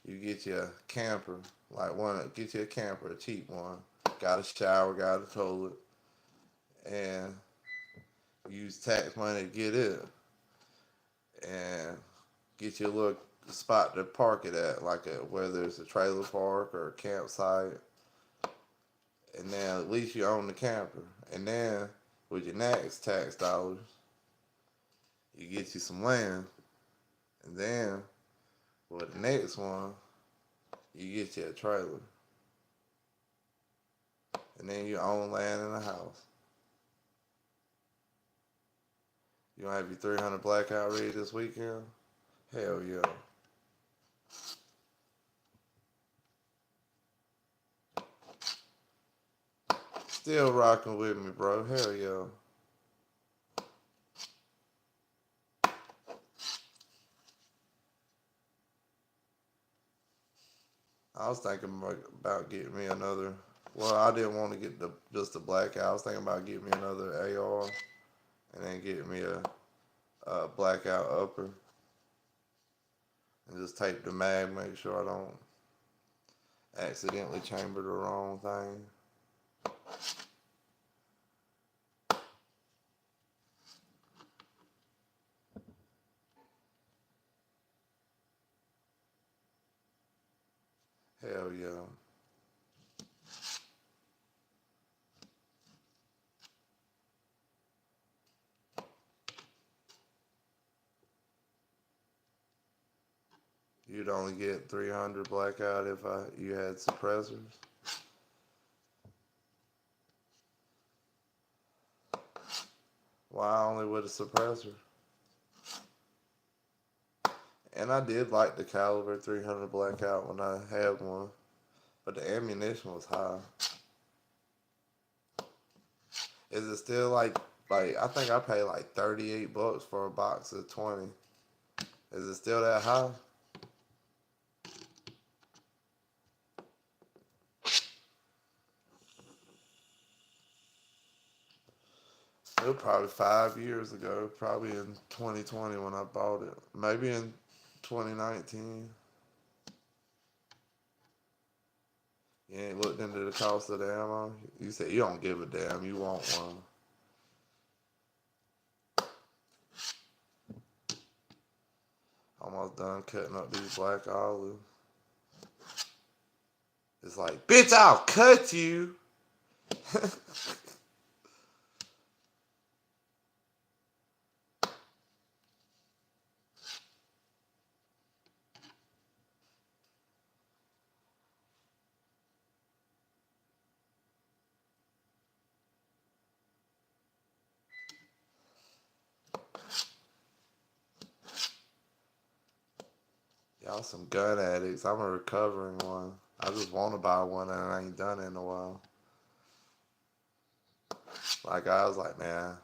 you get you a camper. Get you a camper, a cheap one. Got a shower, got a toilet. And use tax money to get it, and get you a little spot to park it at, like whether it's a trailer park or a campsite, and then at least you own the camper. And then with your next tax dollars, you get you some land, and then with the next one, you get you a trailer, and then you own land in a house. You gonna have your 300 blackout ready this weekend? Hell yeah. Still rocking with me, bro. Hell yeah. I was thinking about getting me another. Well, I didn't want to get just the blackout. I was thinking about getting me another AR and then getting me a blackout upper and just tape the mag, make sure I don't accidentally chamber the wrong thing. Hell yeah. You'd only get 300 blackout if you had suppressors. Why only with a suppressor? And I did like the caliber 300 blackout when I had one, but the ammunition was high. Is it still like I think I paid like $38 for a box of 20. Is it still that high? It was probably 5 years ago, probably in 2020 when I bought it. Maybe in 2019. You ain't looked into the cost of the ammo? You said you don't give a damn, you want one. Almost done cutting up these black olives. It's like, bitch, I'll cut you. Y'all some gun addicts. I'm a recovering one. I just want to buy one and I ain't done it in a while. Like I was like, man,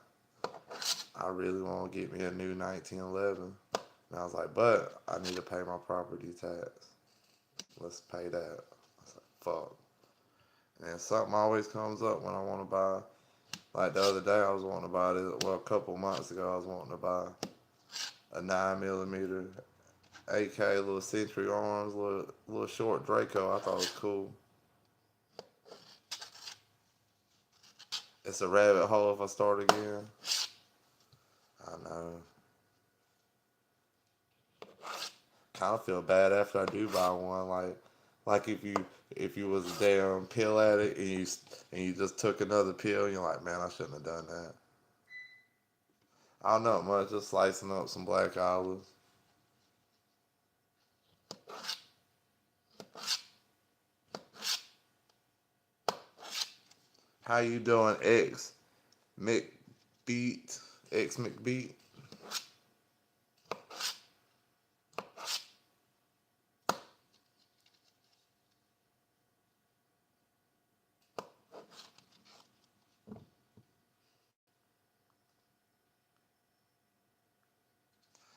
I really want to get me a new 1911. And I was like, but I need to pay my property tax. Let's pay that. I was like, fuck. And something always comes up when I want to buy. Like the other day, I was wanting to buy this. Well, a couple months ago, I was wanting to buy a 9mm AK, little Century Arms, little short Draco. I thought it was cool. It's a rabbit hole if I start again. I know. Kind of feel bad after I do buy one. Like if you was a damn pill addict and you just took another pill, you're like, man, I shouldn't have done that. I don't know much. Just slicing up some black olives. How you doing, McBeat? X McBeat.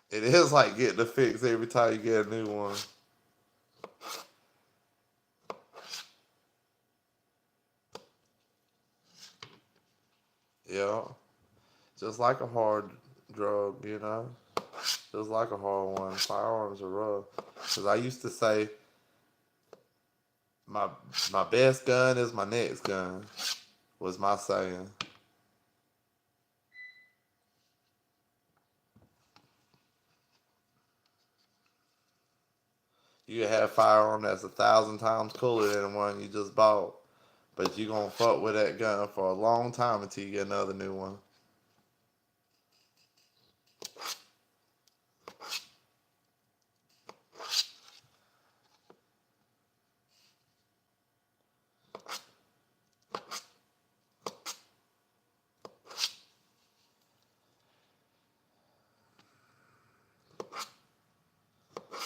It is like getting a fix every time you get a new one. Yeah, just like a hard drug, you know. Just like a hard one. Firearms are rough. Cause I used to say my my best gun is my next gun. Was my saying. You have a firearm that's 1,000 times cooler than the one you just bought. But you gonna fuck with that gun for a long time until you get another new one.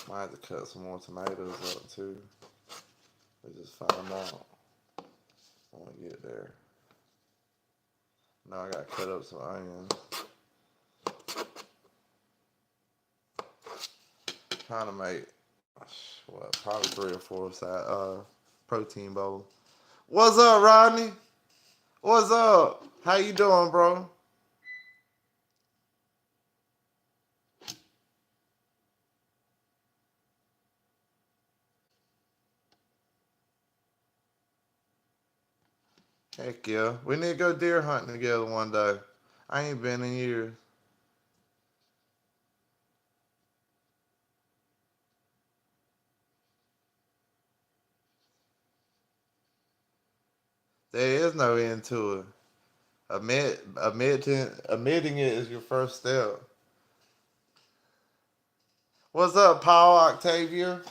Might have to cut some more tomatoes up too. We just found out when we get there. Now I gotta cut up some onions. Trying to make what, probably 3 or 4 protein bowls. What's up, Rodney? What's up? How you doing, bro? Heck yeah. We need to go deer hunting together one day. I ain't been in years. There is no end to it. Admitting it is your first step. What's up, Paul Octavia?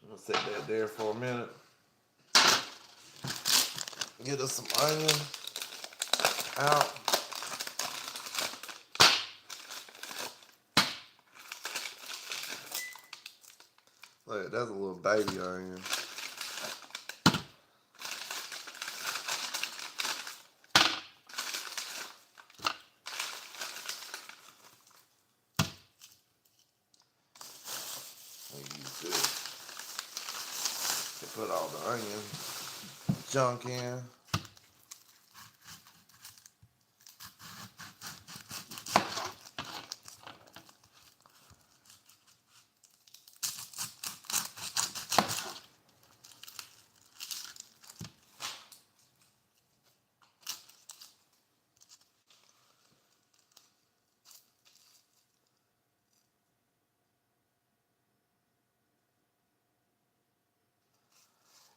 I'm gonna sit that there for a minute. Get us some onion out. Look, that's a little baby onion. Use this to put all the onion junk in.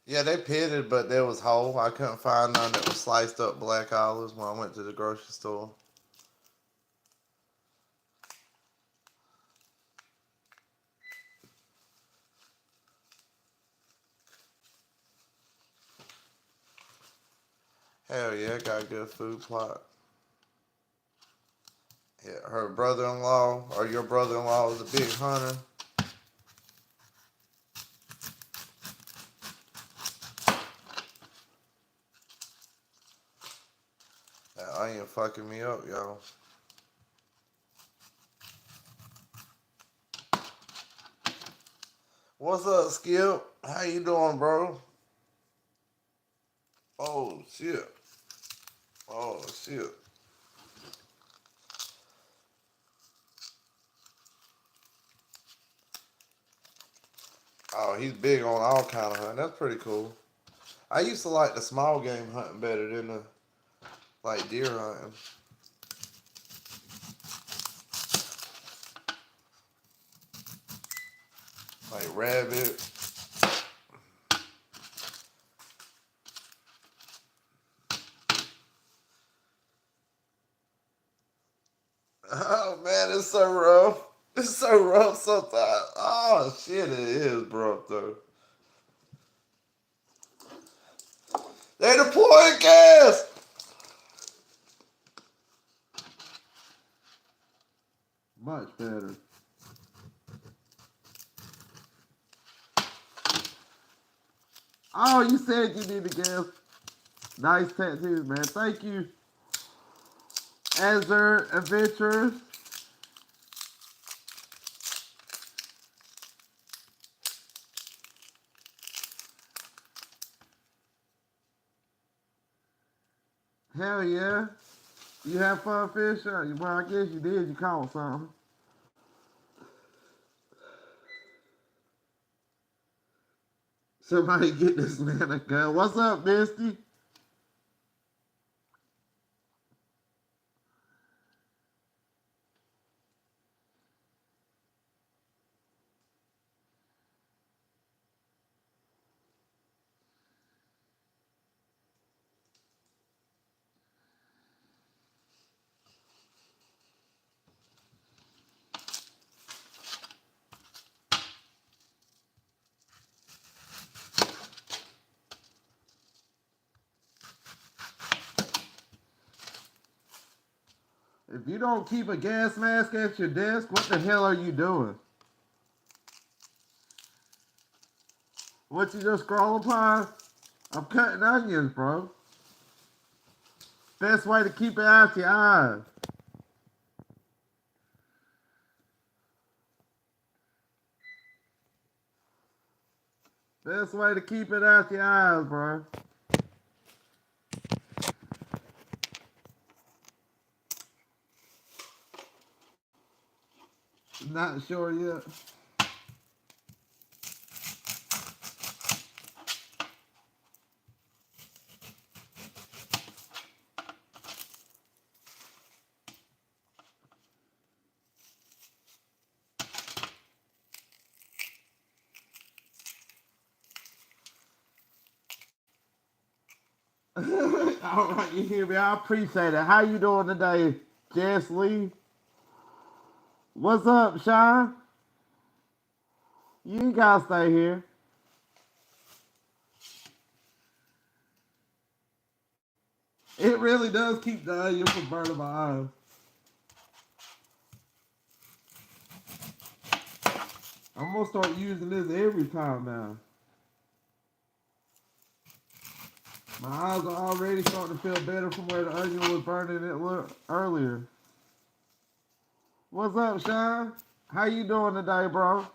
Yeah, they pitted, but there was whole. I couldn't find none that was sliced up black olives when I went to the grocery store. Hell yeah, got a good food plot. Yeah, her brother-in-law or your brother-in-law is a big hunter. That onion fucking me up, y'all. What's up, Skip? How you doing, bro? Oh shit. Oh shit. Oh, he's big on all kind of hunting. That's pretty cool. I used to like the small game hunting better than the like deer hunting. Like rabbit. Oh man, it's so rough. It's so rough sometimes. Oh shit, it is, bro. Though they deploying gas. Much better. Oh, you said you need the gas. Nice tattoos, man. Thank you, Azure Adventures. Hell yeah. You have fun fishing? Well, I guess you did. You caught something. Somebody get this man a gun. What's up, Misty? If you don't keep a gas mask at your desk, what the hell are you doing? What you just scroll upon? I'm cutting onions, bro. Best way to keep it out your eyes. Best way to keep it out your eyes, bro. Not sure yet. All right, you hear me? I appreciate it. How you doing today, Jess Lee? What's up, Sean? You ain't gotta stay here. It really does keep the onion from burning my eyes. I'm gonna start using this every time now. My eyes are already starting to feel better from where the onion was burning it earlier. What's up, Sean? How you doing today, bro?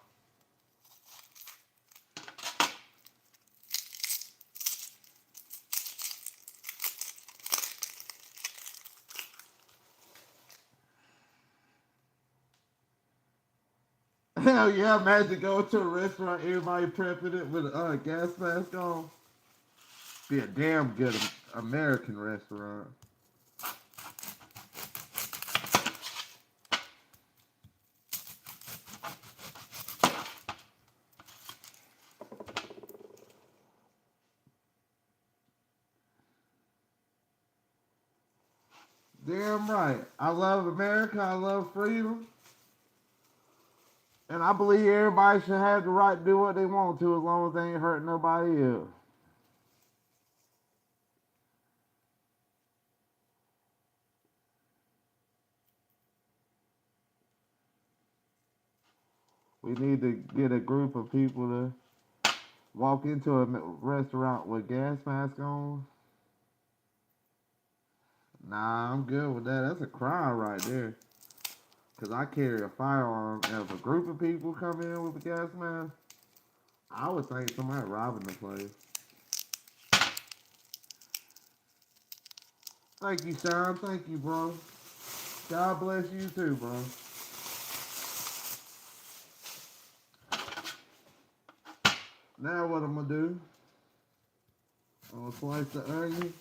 Hell yeah, imagine going to a restaurant, everybody prepping it with a gas mask on. Be a damn good American restaurant. Damn right. I love America. I love freedom. And I believe everybody should have the right to do what they want to as long as they ain't hurting nobody else. We need to get a group of people to walk into a restaurant with gas mask on. Nah, I'm good with that. That's a crime right there. Because I carry a firearm, and if a group of people come in with a gas mask, I would think somebody robbing the place. Thank you, Sean. Thank you, bro. God bless you too, bro. Now what I'm gonna do? I'm gonna slice the onion.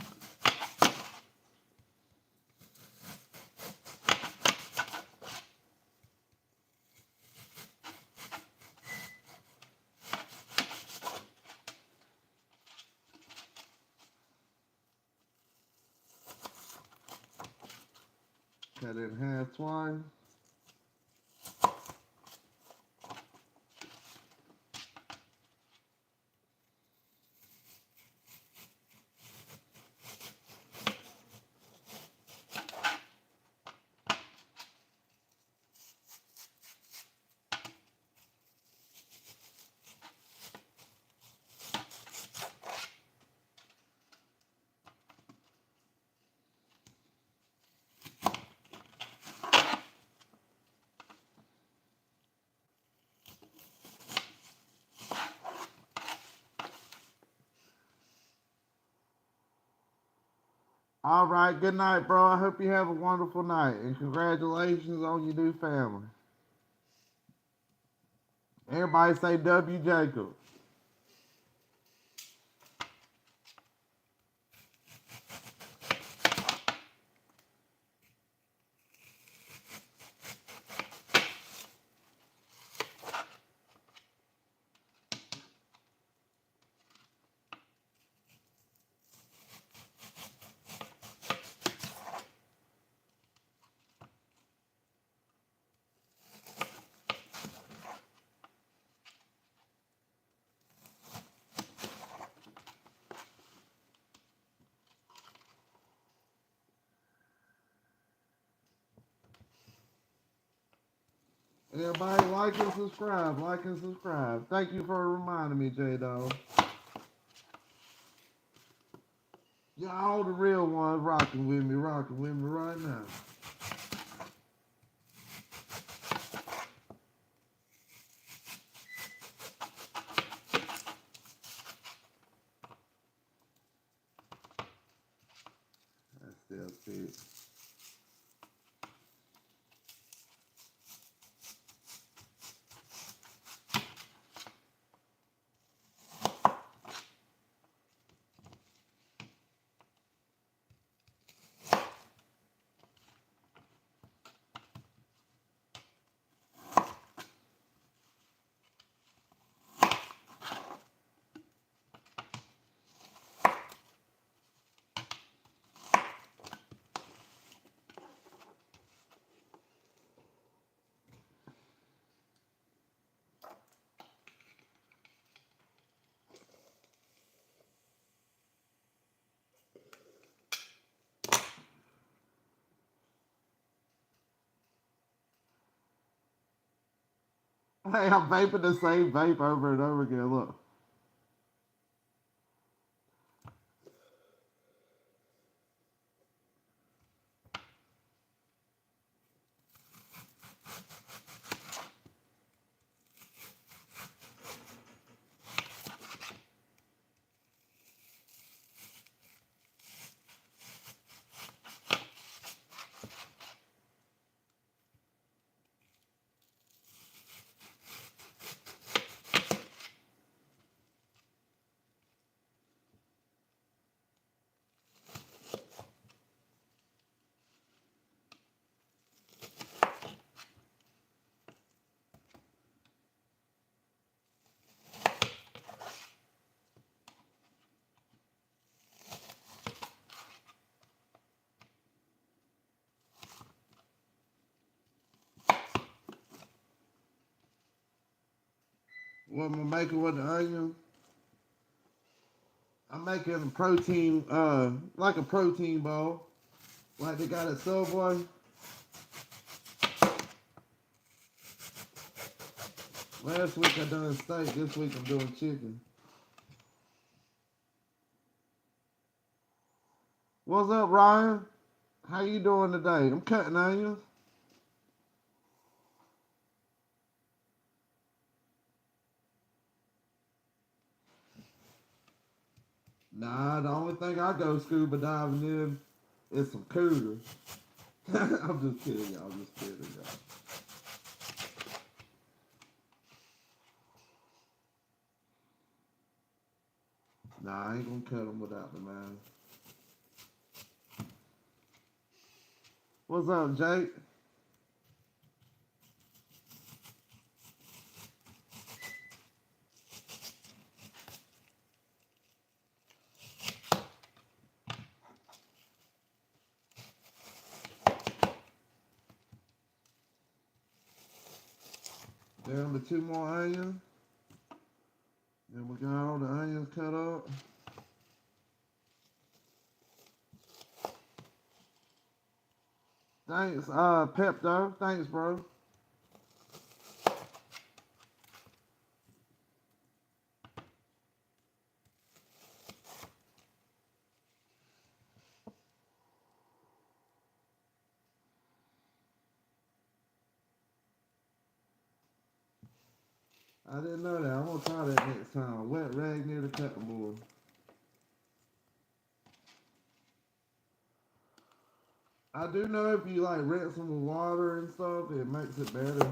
Cut it in half twice. All right, good night, bro. I hope you have a wonderful night, and congratulations on your new family. Everybody say W. Jacob. Everybody like and subscribe. Like and subscribe. Thank you for reminding me, J-Dog. Y'all the real ones rocking with me right now. That's still big. Hey, I'm vaping the same vape over and over again. Look. What am I making with the onion? I'm making a protein, like a protein bowl, like they got at Subway. Last week I done steak. This week I'm doing chicken. What's up, Ryan? How you doing today? I'm cutting onions. Nah, the only thing I go scuba diving in is some cougars. I'm just kidding, y'all. I'm just kidding, y'all. Nah, I ain't gonna cut them without the man. What's up, Jake? Down to two more onions. Then we got all the onions cut up. Thanks, Pepto. Thanks, bro. I didn't know that. I'm gonna try that next time. Wet rag near the cutting board. I do know if you like rinse them with water and stuff, it makes it better.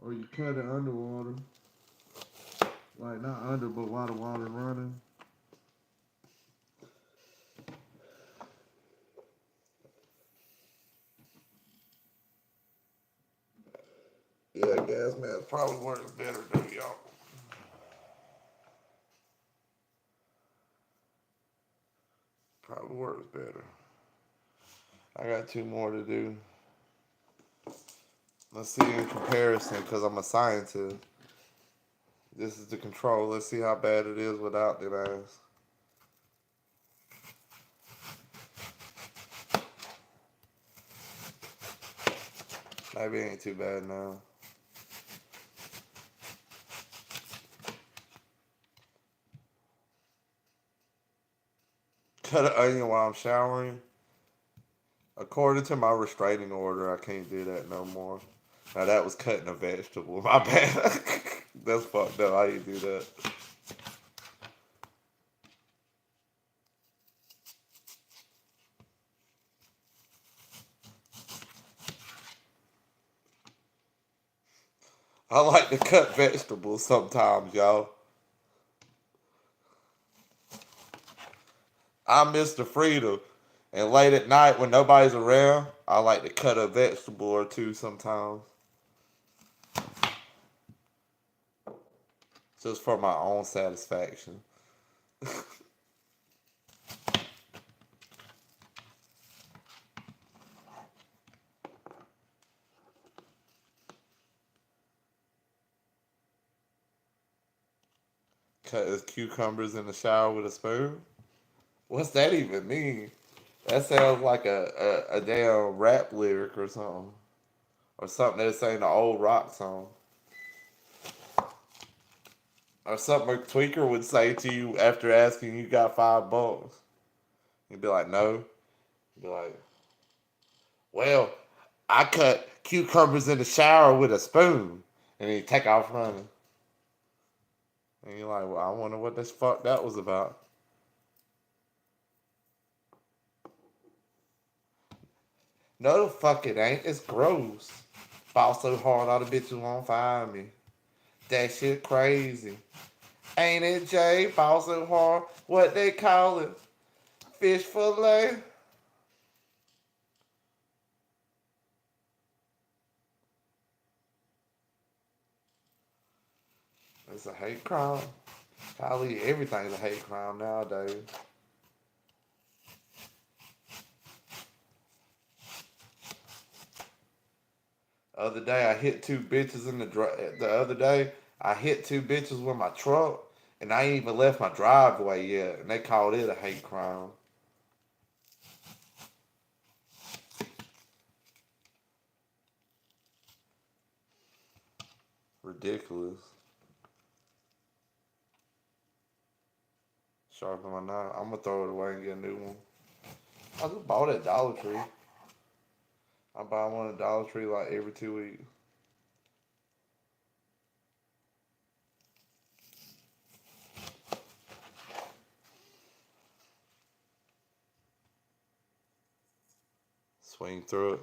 Or you cut it underwater. Like not under, but while the water running. Yeah, gas mask probably works better than y'all. Probably works better. I got two more to do. Let's see in comparison, because I'm a scientist. This is the control. Let's see how bad it is without the mask. Maybe it ain't too bad now. Cut an onion while I'm showering. According to my restraining order, I can't do that no more. Now that was cutting a vegetable. My bad. That's fucked up. How you do that? I like to cut vegetables sometimes, y'all. I'm Mr. Freedom. And late at night when nobody's around, I like to cut a vegetable or two sometimes. Just for my own satisfaction. Cut his cucumbers in the shower with a spoon. What's that even mean? That sounds like a damn rap lyric or something. Or something that's saying an old rock song. Or something a tweaker would say to you after asking you got $5. You'd be like, no. You'd be like, well, I cut cucumbers in the shower with a spoon. And then you take off running. And you're like, well, I wonder what this fuck that was about. No, the fuck it ain't. It's gross. Fall so hard, all the bitches won't find me. That shit crazy. Ain't it, Jay? Fall so hard. What they call it? Fish fillet? It's a hate crime. Golly, everything's a hate crime nowadays. Other day, I hit two bitches in the other day, I hit two bitches with my truck, and I ain't even left my driveway yet, and they called it a hate crime. Ridiculous. Sharpen my knife. I'm gonna throw it away and get a new one. I just bought it at Dollar Tree. I buy one at Dollar Tree like every 2 weeks. Swing through it.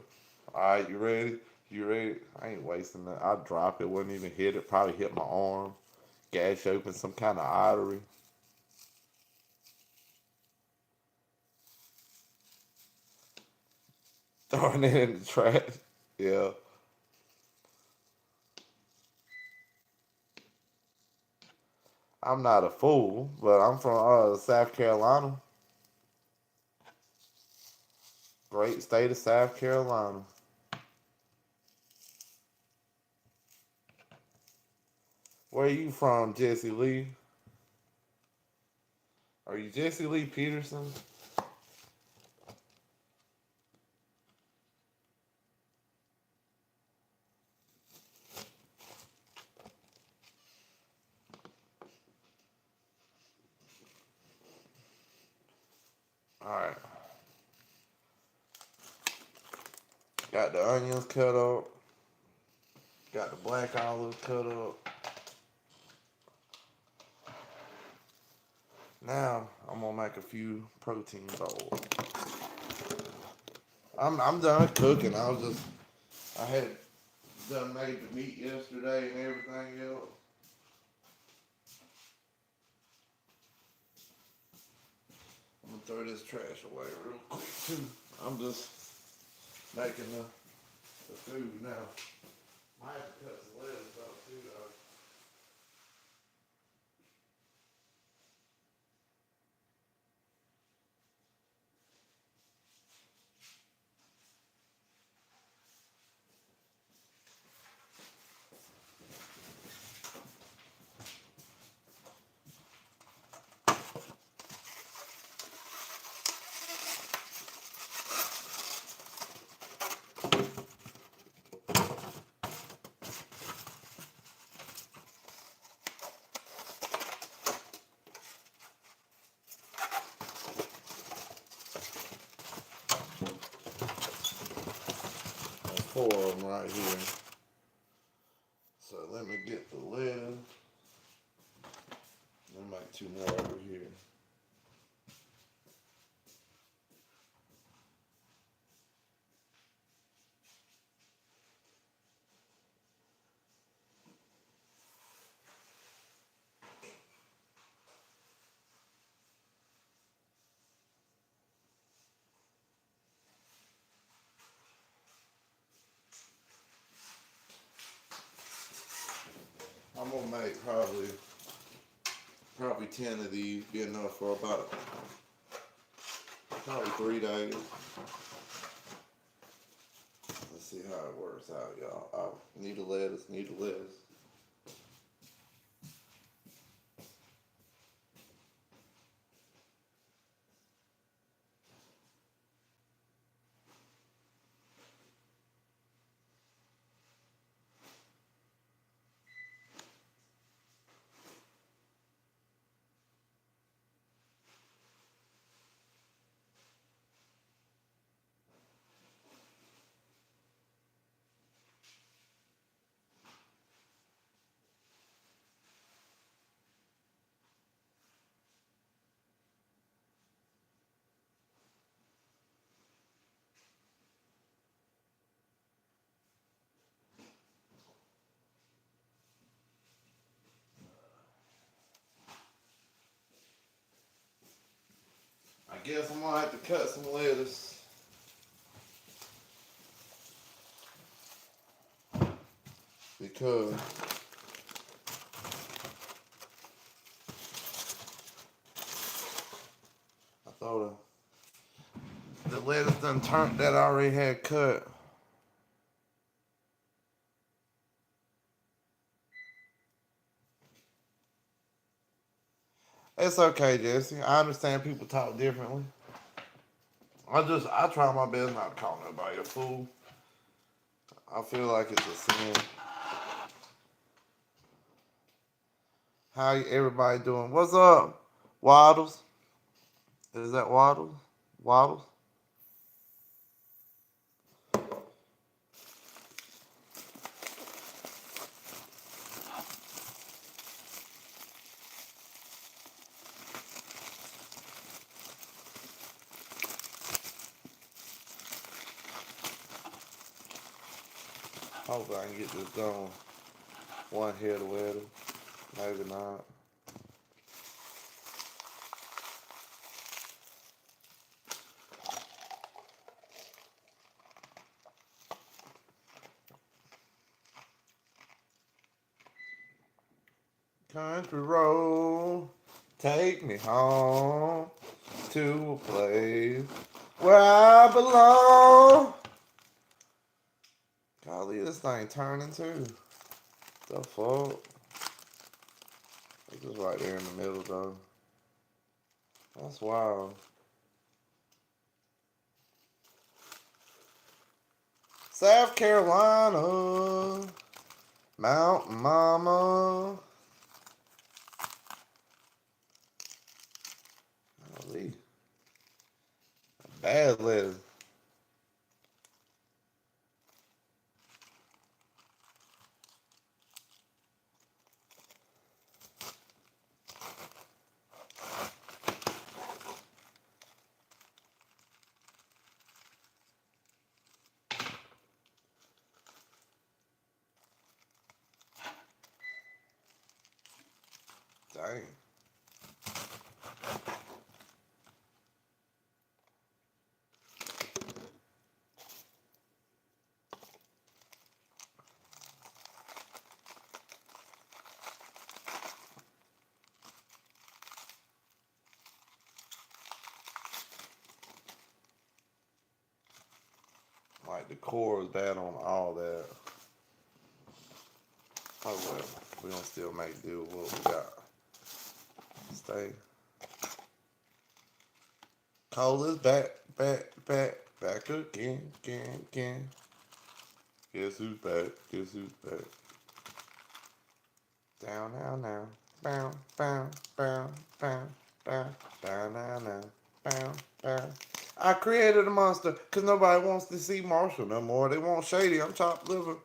Alright, you ready? You ready? I ain't wasting that. I drop it, wouldn't even hit it. Probably hit my arm. Gash open some kind of artery. Throwing it in the trash. Yeah. I'm not a fool, but I'm from South Carolina. Great state of South Carolina. Where you from, Jesse Lee? Are you Jesse Lee Peterson? Alright. Got the onions cut up. Got the black olives cut up. Now I'm gonna make a few protein bowls. I'm done cooking. I had done made the meat yesterday and everything else. I'm gonna throw this trash away real quick too. I'm just making the food now. Might have to cut some lettuce up too though. 4 of them right here. So let me get the lettuce. Let me make 2 more over here. I'm gonna make probably 10 of these, be enough for about probably 3 days. Let's see how it works out, y'all. I need a lettuce, need a lettuce. I guess I'm gonna have to cut some lettuce. Because I thought the lettuce done turned that I already had cut. It's okay, Jesse. I understand people talk differently. I try my best not to call nobody a fool. I feel like it's a sin. How everybody doing? What's up, Waddles? Is that Waddles? Waddles? Hopefully I can get this done one hit with it. Maybe not. Country road, take me home to a place where I belong. Golly, this thing turning too. The fuck? It's just right there in the middle though. That's wild. South Carolina, Mountain Mama. Golly, bad letter. Dang. Like the core is bad on all that. Oh well, we gonna still make do with what we got. Stay. Cole is back again. Guess who's back? Guess who's back? Down now. Bow. Down now. Bow. I created a monster because nobody wants to see Marshall no more. They want Shady. I'm chopped liver.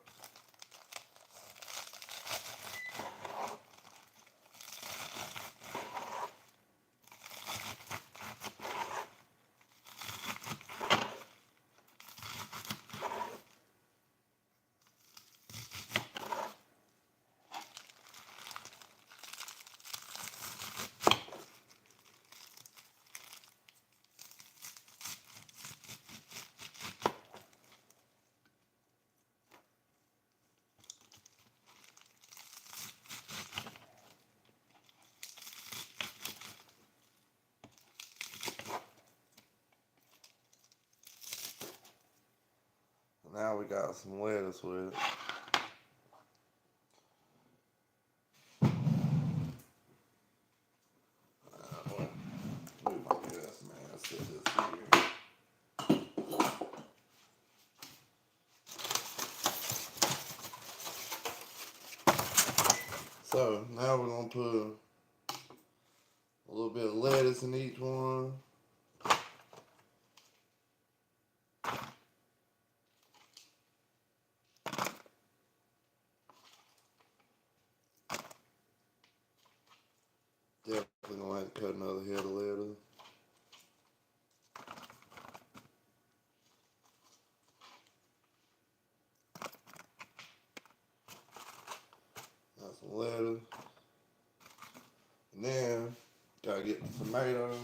Now we got some lettuce with it. Move my gas, man. I said this here. So now we're gonna put a little bit of lettuce in each one. Definitely gonna have to cut another head of lettuce. Got some lettuce. And then gotta get the tomatoes.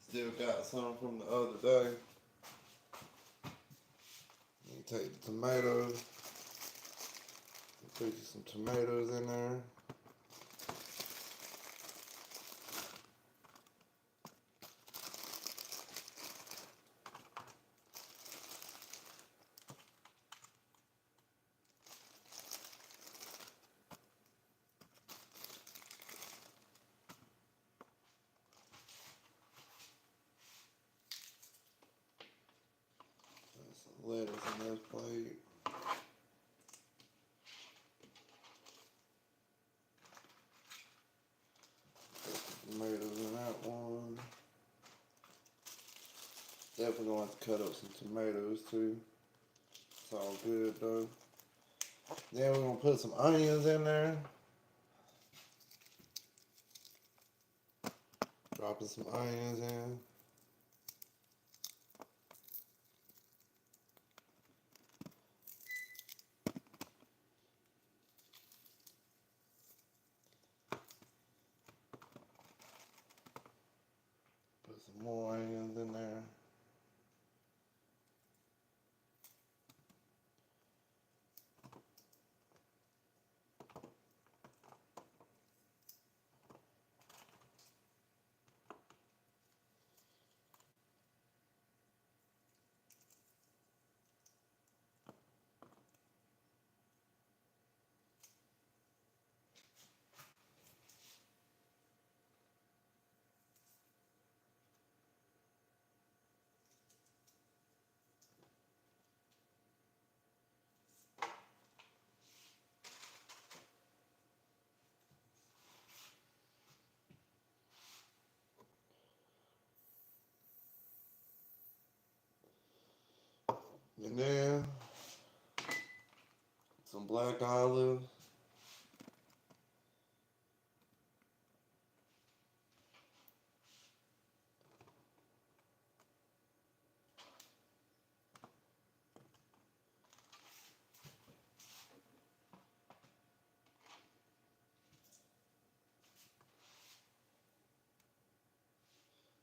Still got some from the other day. You take the tomatoes, put you some tomatoes in there. Put some lettuce in this plate. Put some tomatoes in that one. Definitely gonna have to cut up some tomatoes too. It's all good though. Then we're gonna put some onions in there. Dropping some onions in. Put some more onions in there. And then some black olives.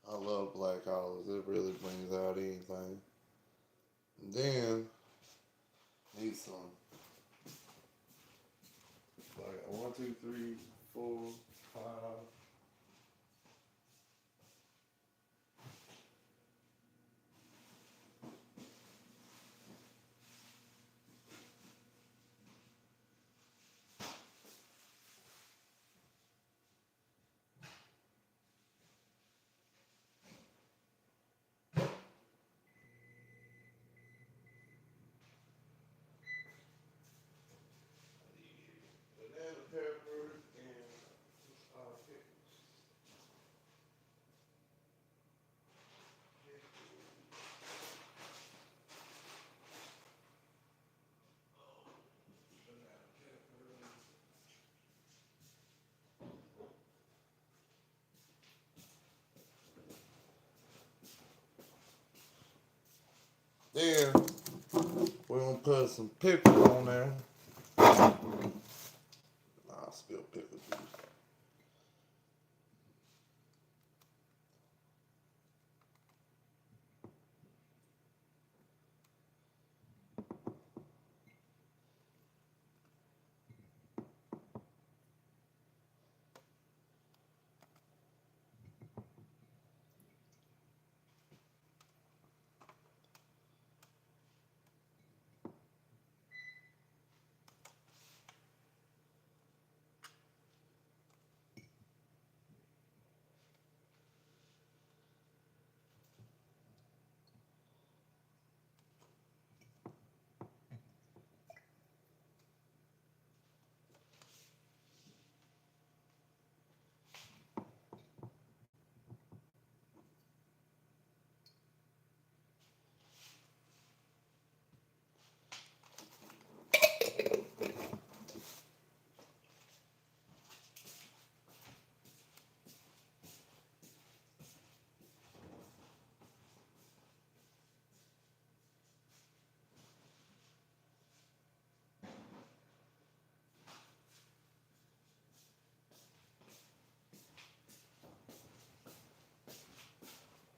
I love black olives. It really brings out anything. And then need some. So I got 1, 2, 3, 4, 5. Then we're gonna put some pickles on there. I'll spill pickle juice.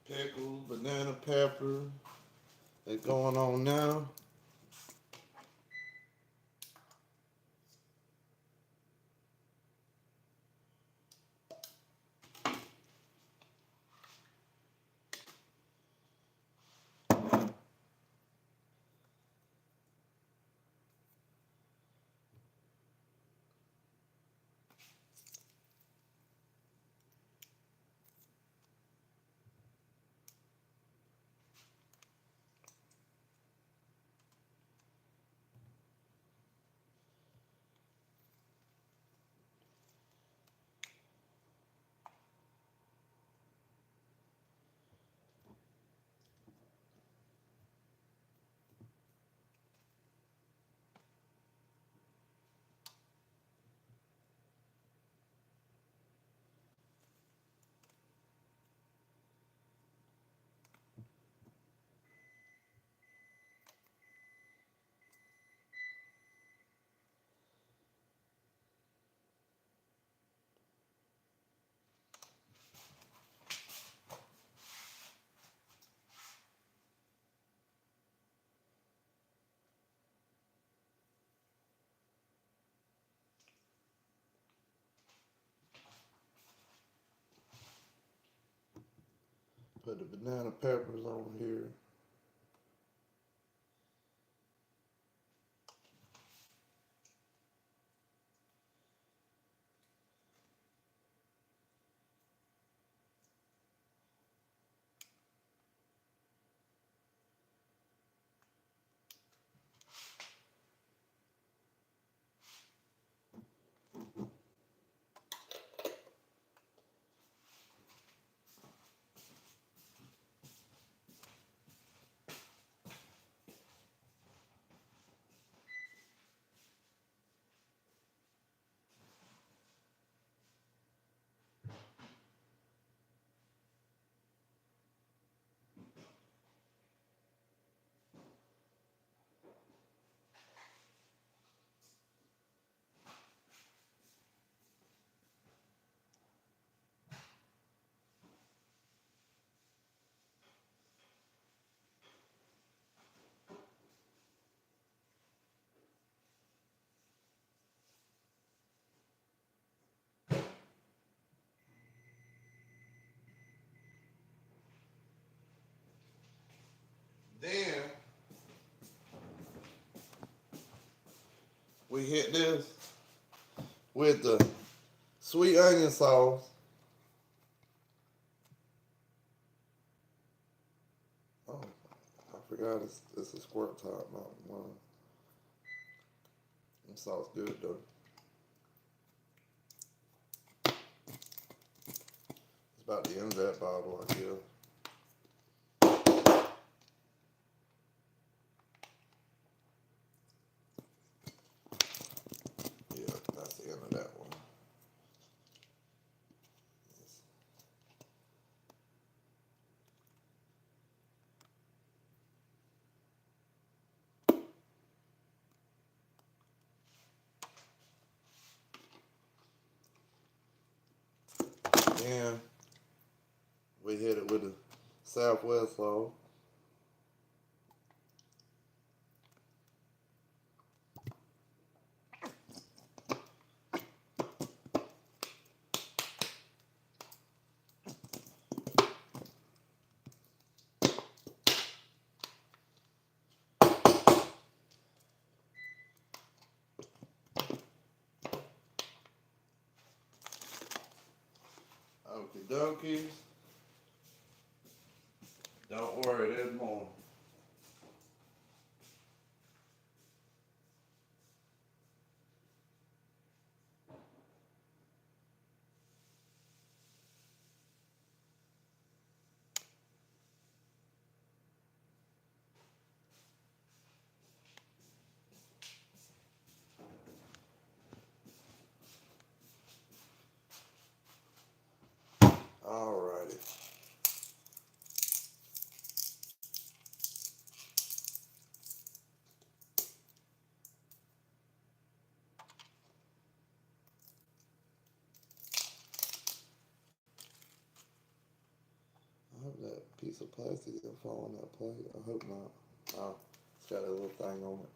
Pickles, banana pepper. They're going on now. Put the banana peppers on here. Then we hit this with the sweet onion sauce. Oh, I forgot it's a squirt top, not one. The sauce good though. It's about the end of that bottle, I guess. Yeah, that's the end of that one. Then we hit it with the southwest saw. Okie dokie. Don't worry, there's more. Alrighty. I hope that piece of plastic didn't fall on that plate. I hope not. Oh, it's got a little thing on it.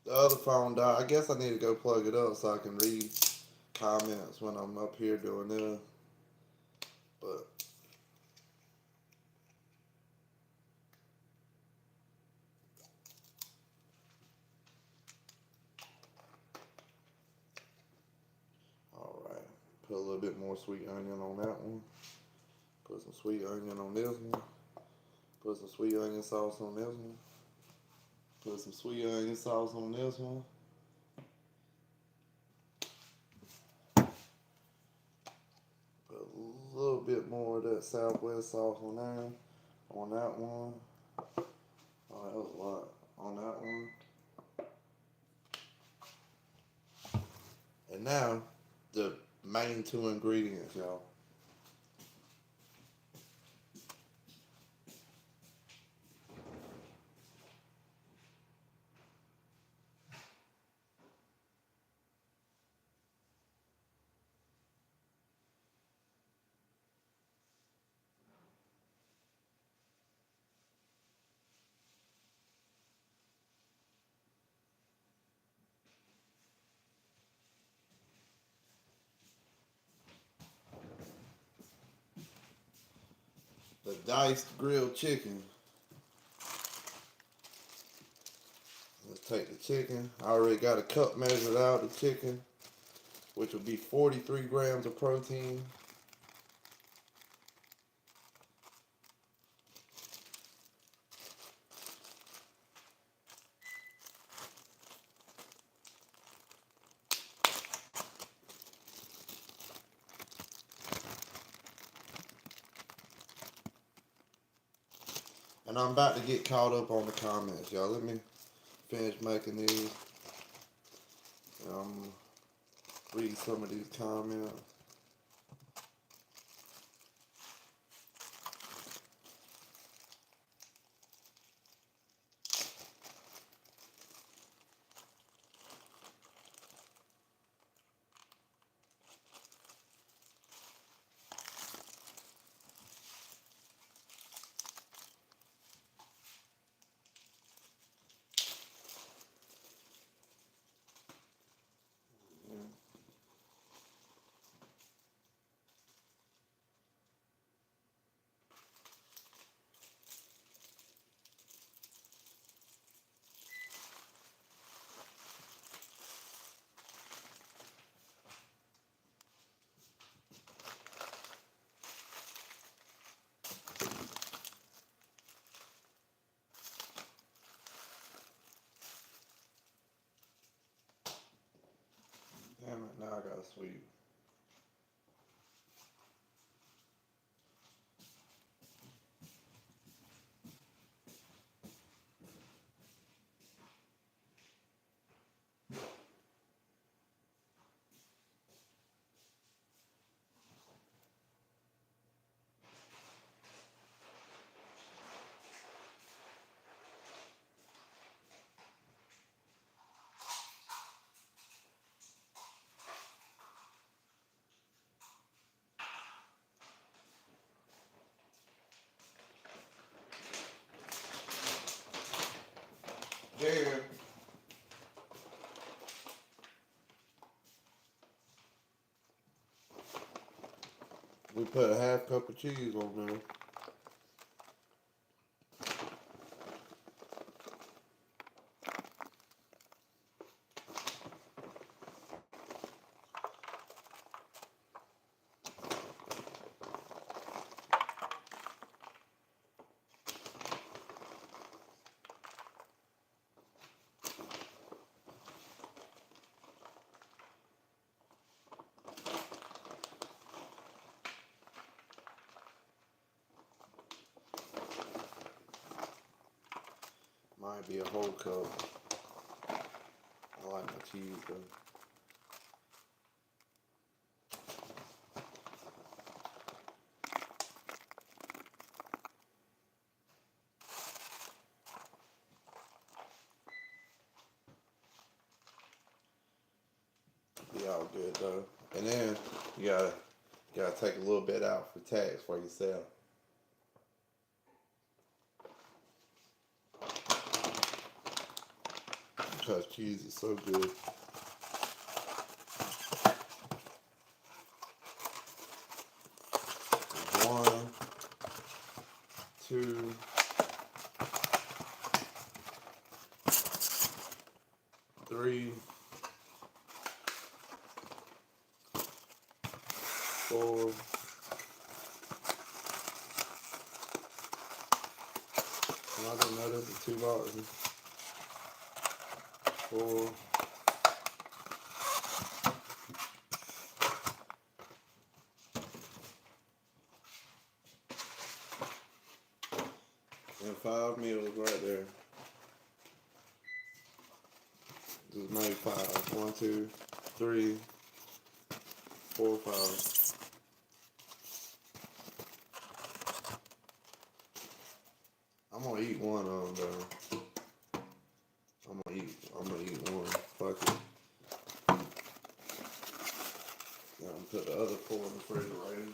The other phone died. I guess I need to go plug it up so I can read comments when I'm up here doing this. But alright. Put a little bit more sweet onion on that one. Put some sweet onion on this one. Put some sweet onion sauce on this one. Put some sweet onion sauce on this one. Put a little bit more of that Southwest sauce on there. On that one. Oh, that was a lot. On that one. And now, the main two ingredients, y'all. The diced grilled chicken. Let's take the chicken. I already got a cup measured out of the chicken, which will be 43 grams of protein. And I'm about to get caught up on the comments, y'all. Let me finish making these. Read some of these comments. Damn it, now I got a sweet. Then we put a half cup of cheese on there. Might be a whole cup. I like my cheese though. Be all good though. And then you gotta take a little bit out for tax for yourself. Because cheese is so good. One, two, three, four. I didn't know this was $2. 4. And 5 meals right there. Just made 5. 1, 2, 3, 4, 5. I'm gonna eat one of them though. I'm gonna eat one. Fuck it. I'm gonna put the other 4 in the refrigerator.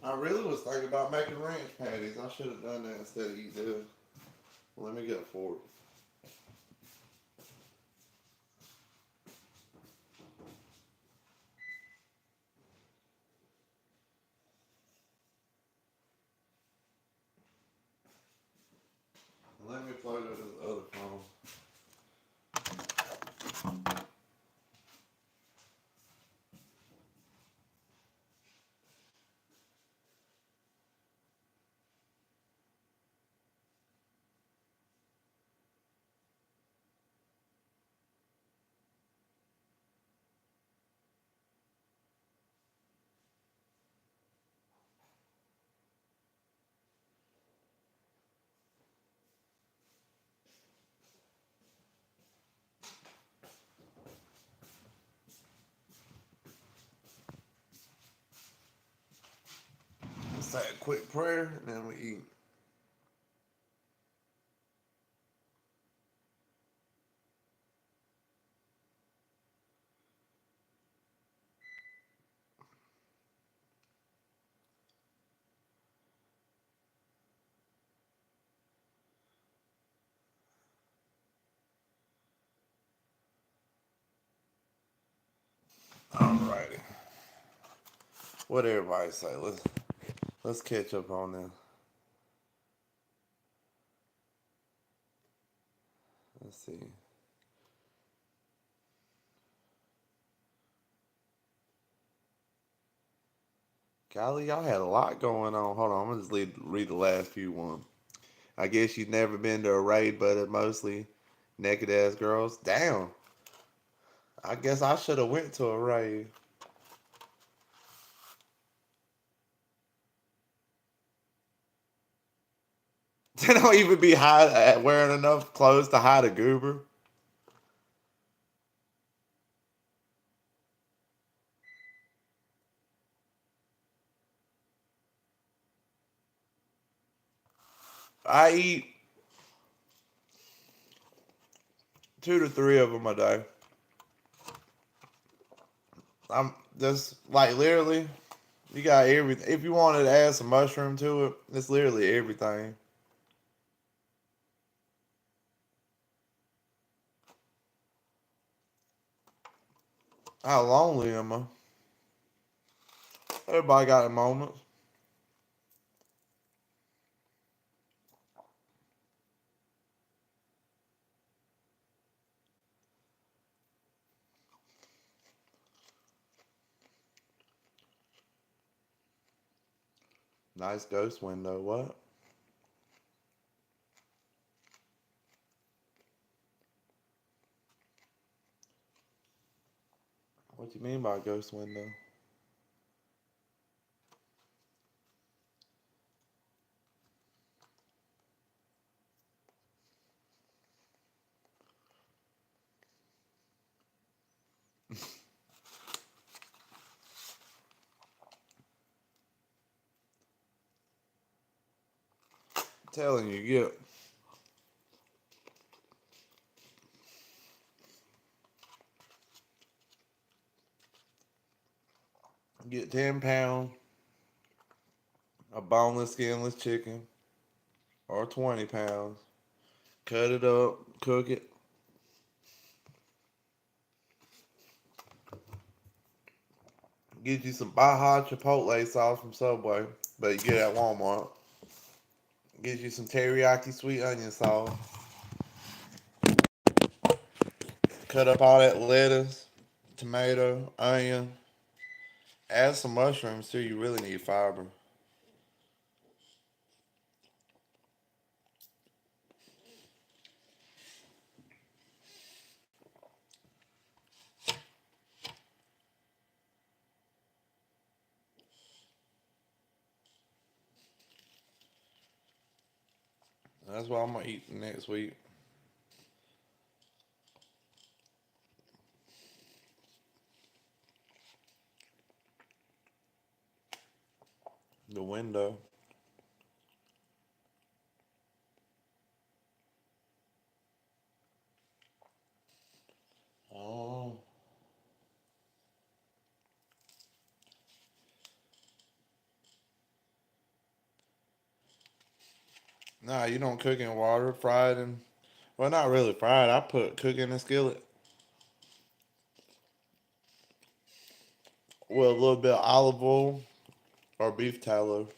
I really was thinking about making ranch patties. I should have done that instead of eat this. Let me get a fork. Let me plug it to the other phone. Let's say a quick prayer and then we eat. Alrighty. What everybody say? Let's catch up on this. Let's see. Golly, y'all had a lot going on. Hold on, I'm gonna just read the last few ones. I guess you've never been to a raid, but it's mostly naked ass girls. Damn. I guess I should have went to a raid. They don't even be wearing enough clothes to hide a goober. I eat 2 to 3 of them a day. I'm just like literally, you got everything. If you wanted to add some mushroom to it, it's literally everything. How lonely am I? Everybody got a moment. Nice ghost window. What? What do you mean by ghost window? I'm telling you, get 10 pounds of boneless, skinless chicken, or 20 pounds. Cut it up, cook it. Get you some Baja Chipotle sauce from Subway, but you get it at Walmart. Get you some teriyaki sweet onion sauce. Cut up all that lettuce, tomato, onion. Add some mushrooms too. You really need fiber. That's what I'm gonna eat next week. The window. Oh. Nah, you don't cook in water, fried and well, not really fried. I put cook in a skillet with a little bit of olive oil or beef tallow.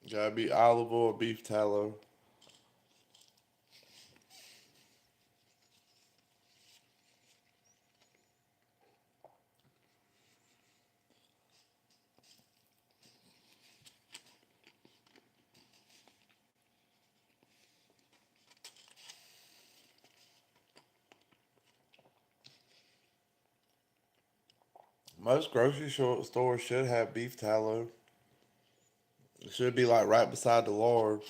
Gotta be olive oil or beef tallow. Most grocery stores should have beef tallow. It should be like right beside the lard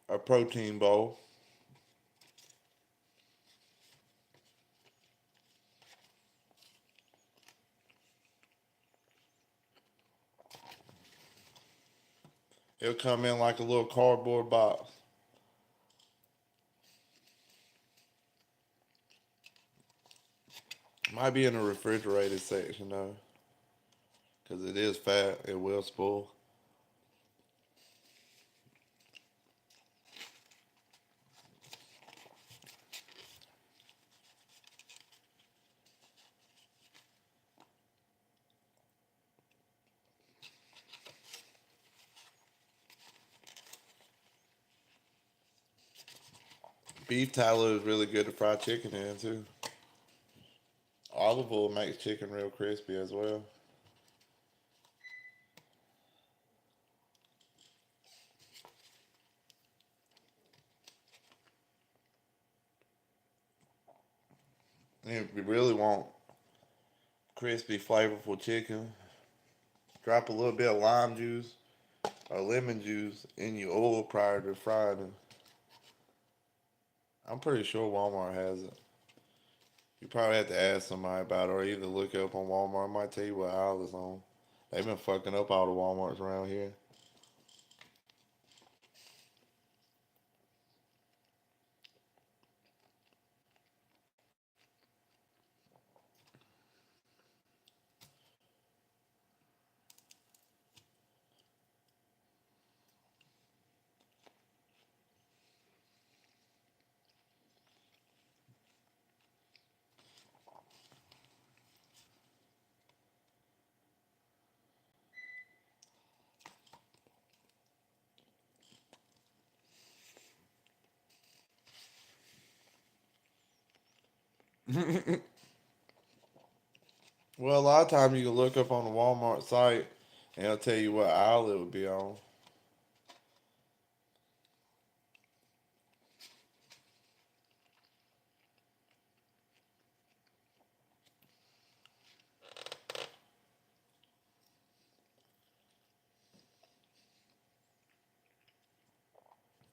or protein bowl. It'll come in like a little cardboard box. Might be in the refrigerated section though, because it is fat. It will spoil. Beef tallow is really good to fry chicken in too. Olive oil makes chicken real crispy as well. And if you really want crispy, flavorful chicken, drop a little bit of lime juice or lemon juice in your oil prior to frying it. I'm pretty sure Walmart has it. You probably have to ask somebody about it or either look it up on Walmart. I might tell you what aisle it's on. They've been fucking up all the Walmarts around here. Well, a lot of times you can look up on the Walmart site and it'll tell you what aisle it would be on.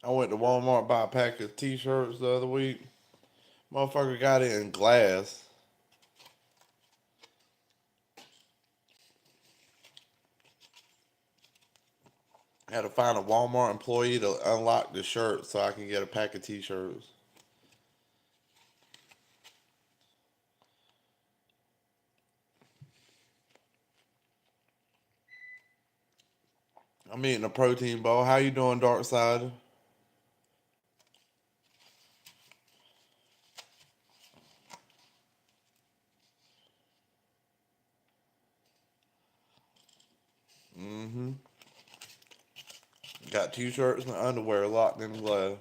I went to Walmart to buy a pack of t-shirts the other week. Motherfucker got it in glass. Had to find a Walmart employee to unlock the shirt so I can get a pack of t-shirts. I'm eating a protein bowl. How you doing, Dark Side? Mm-hmm. Got t-shirts and underwear locked in glass.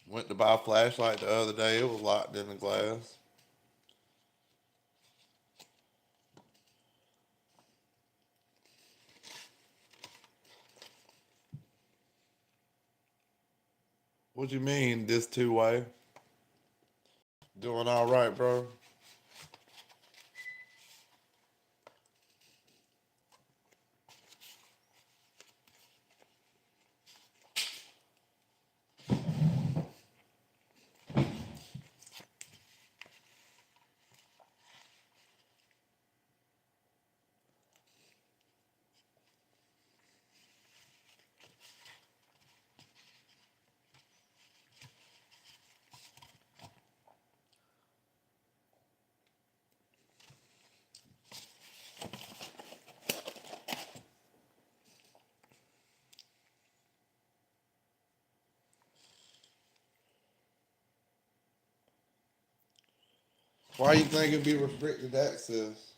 Went to buy a flashlight the other day. It was locked in the glass. What you mean, this two-way? Doing all right, bro? Why you think it'd be restricted access?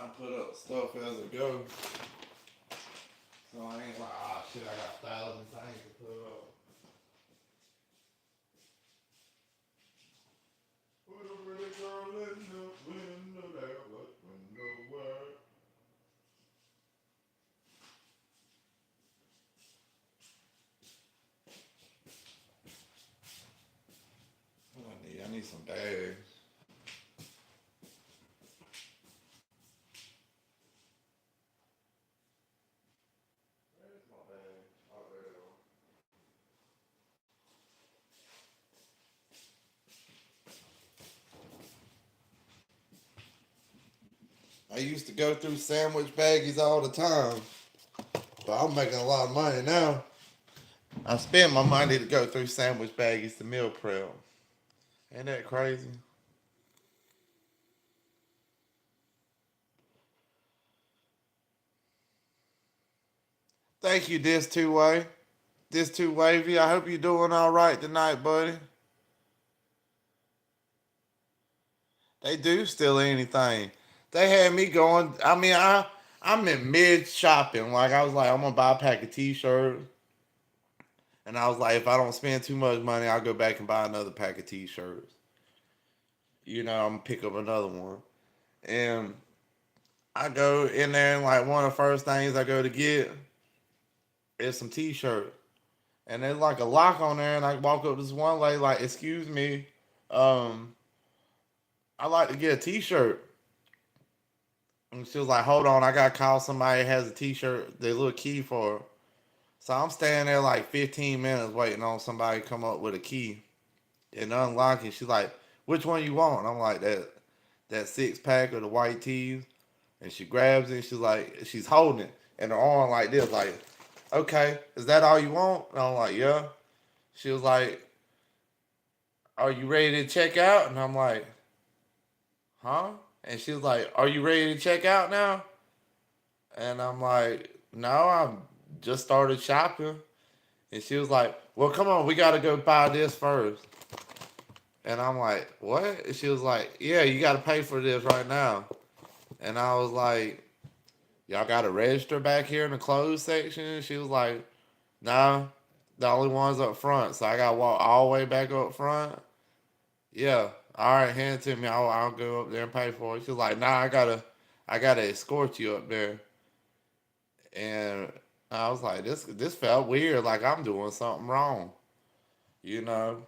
trying to put up stuff as I go. So I ain't like, oh shit, I got 1,000 things to put up. Put a pretty girl in the window there, what window where? I need some bags. Where's my bag? Oh, there it is. I used to go through sandwich baggies all the time, but I'm making a lot of money now. I spend my money to go through sandwich baggies to meal prep. Ain't that crazy? Thank you, this two way. This two wavy. I hope you're doing all right tonight, buddy. They do steal anything. They had me going. I mean, I'm in mid shopping. Like I was like, I'm gonna buy a pack of t-shirts, and I was like, if I don't spend too much money, I'll go back and buy another pack of t-shirts. I'm gonna pick up another one, and I go in there and like one of the first things I go to get is some t-shirts, and there's like a lock on there, and I walk up to this one lady like, excuse me, um, I like to get a t-shirt. And she was like, hold on, I gotta call somebody that has a t-shirt, the little key for her. So I'm standing there like 15 minutes waiting on somebody to come up with a key and unlock it. She's like, which one you want? I'm like, that 6 pack of the white tees. And she grabs it, she's like, she's holding it in her arm like this, like, okay, is that all you want? And I'm like, yeah. She was like, are you ready to check out? And I'm like, huh? And she was like, are you ready to check out now? And I'm like, no, I just started shopping. And she was like, well, come on, we got to go buy this first. And I'm like, what? And she was like, yeah, you got to pay for this right now. And I was like, y'all got to register back here in the clothes section? And she was like, nah, the only one's up front. So I got to walk all the way back up front. Yeah, all right, hand it to me. I'll go up there and pay for it. She was like, nah, I gotta escort you up there. And I was like, this felt weird, like I'm doing something wrong, you know.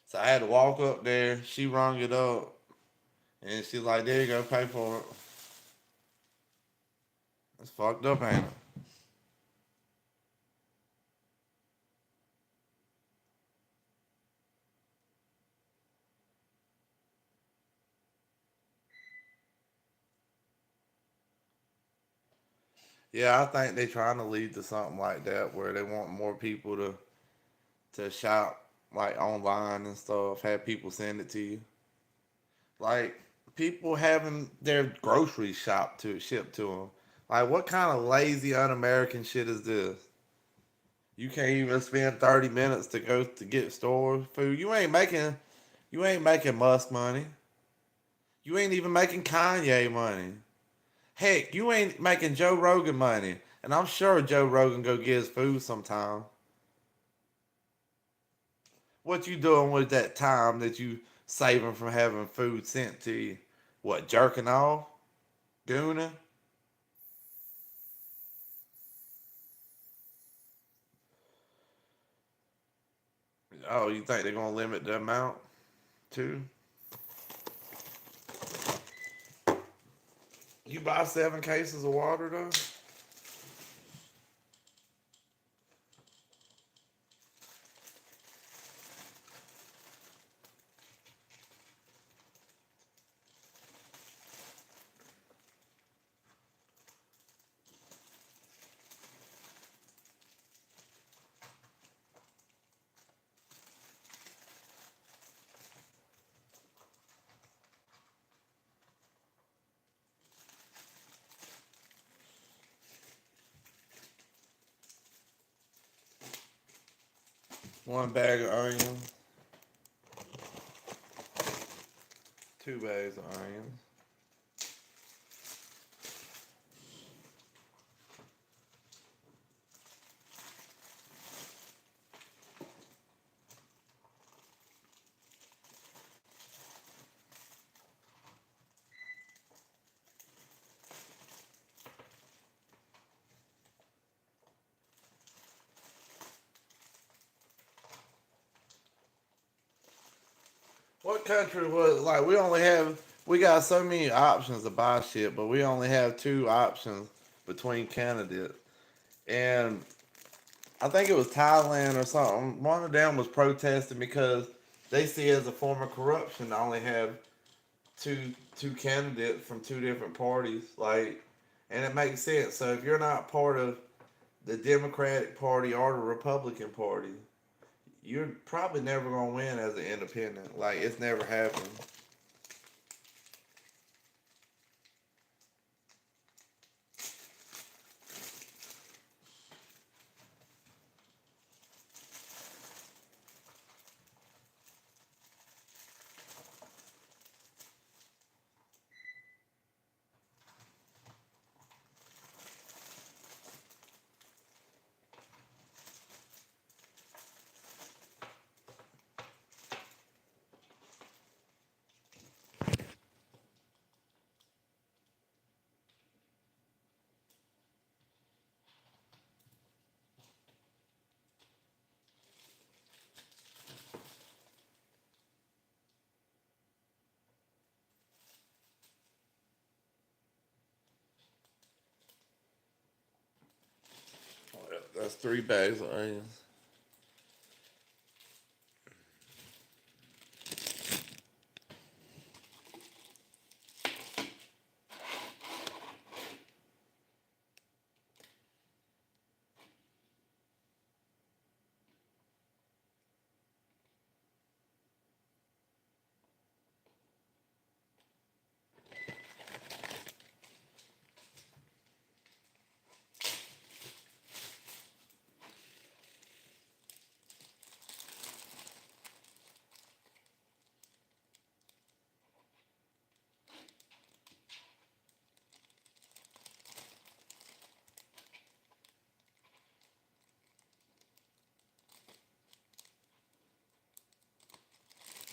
So I had to walk up there. She rung it up, and she's like, "There you go, pay for it." It's fucked up, ain't it? Yeah, I think they trying to lead to something like that, where they want more people to shop like online and stuff. Have people send it to you, like people having their groceries shipped to them. Like, what kind of lazy, un-American shit is this? You can't even spend 30 minutes to go to get store food. You ain't making Musk money. You ain't even making Kanye money. Heck, you ain't making Joe Rogan money. And I'm sure Joe Rogan go get his food sometime. What you doing with that time that you saving from having food sent to you? What, jerking off? Gooning? Oh, you think they're gonna limit the amount too? You buy 7 cases of water though? One bag of onions, 2 bags of onions. What country was like? We got so many options to buy shit, but we only have two options between candidates. And I think it was Thailand or something. One of them was protesting because they see it as a form of corruption to only have two candidates from two different parties. Like, and it makes sense. So if you're not part of the Democratic Party or the Republican Party, you're probably never gonna win as an independent. Like, it's never happened. That's 3 bags of onions.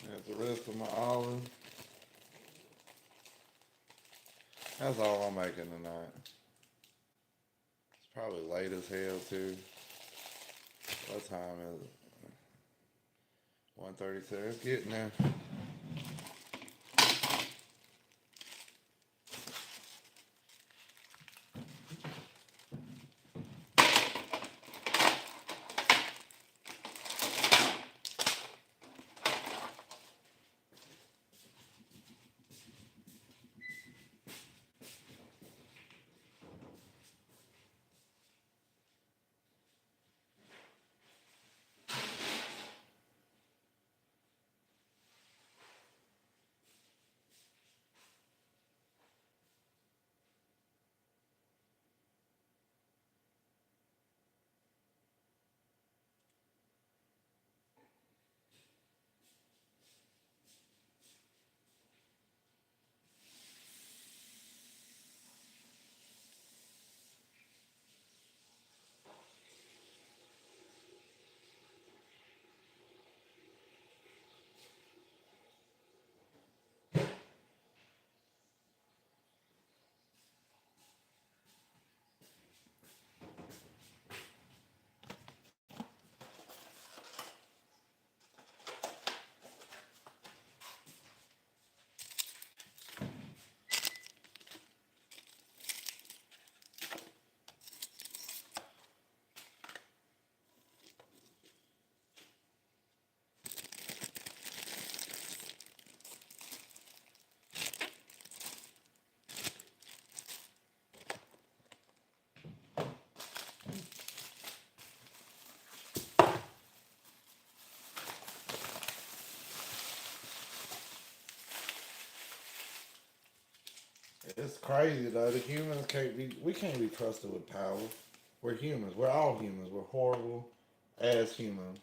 That's the rest of my olives. That's all I'm making tonight. It's probably late as hell too. What time is it? 1:37. It's getting there. It's crazy though. The humans can't be. We can't be trusted with power. We're humans. We're all humans. We're horrible as humans.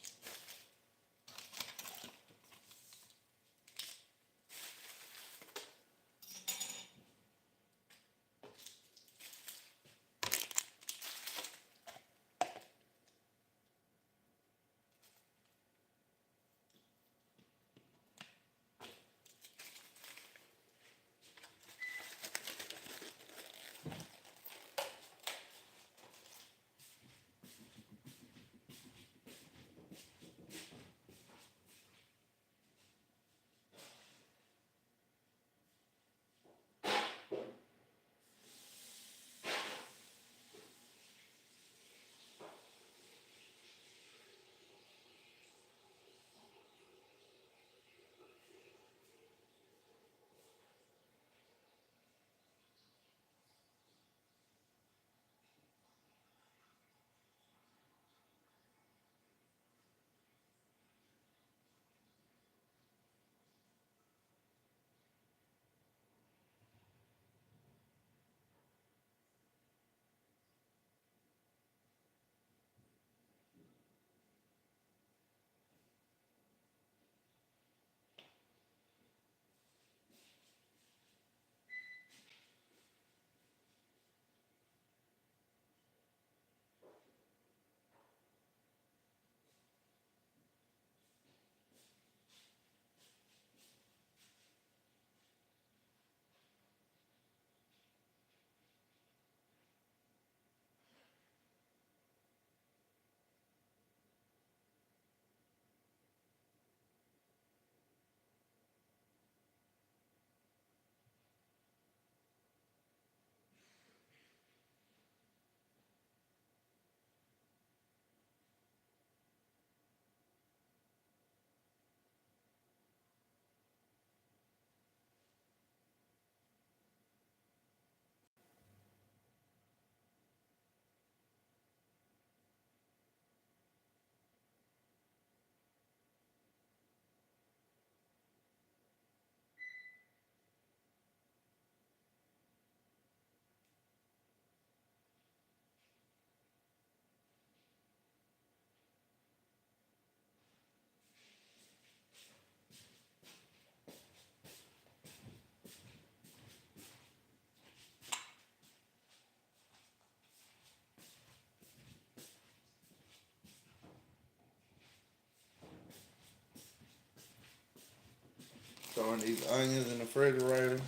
throwing these onions in the refrigerator.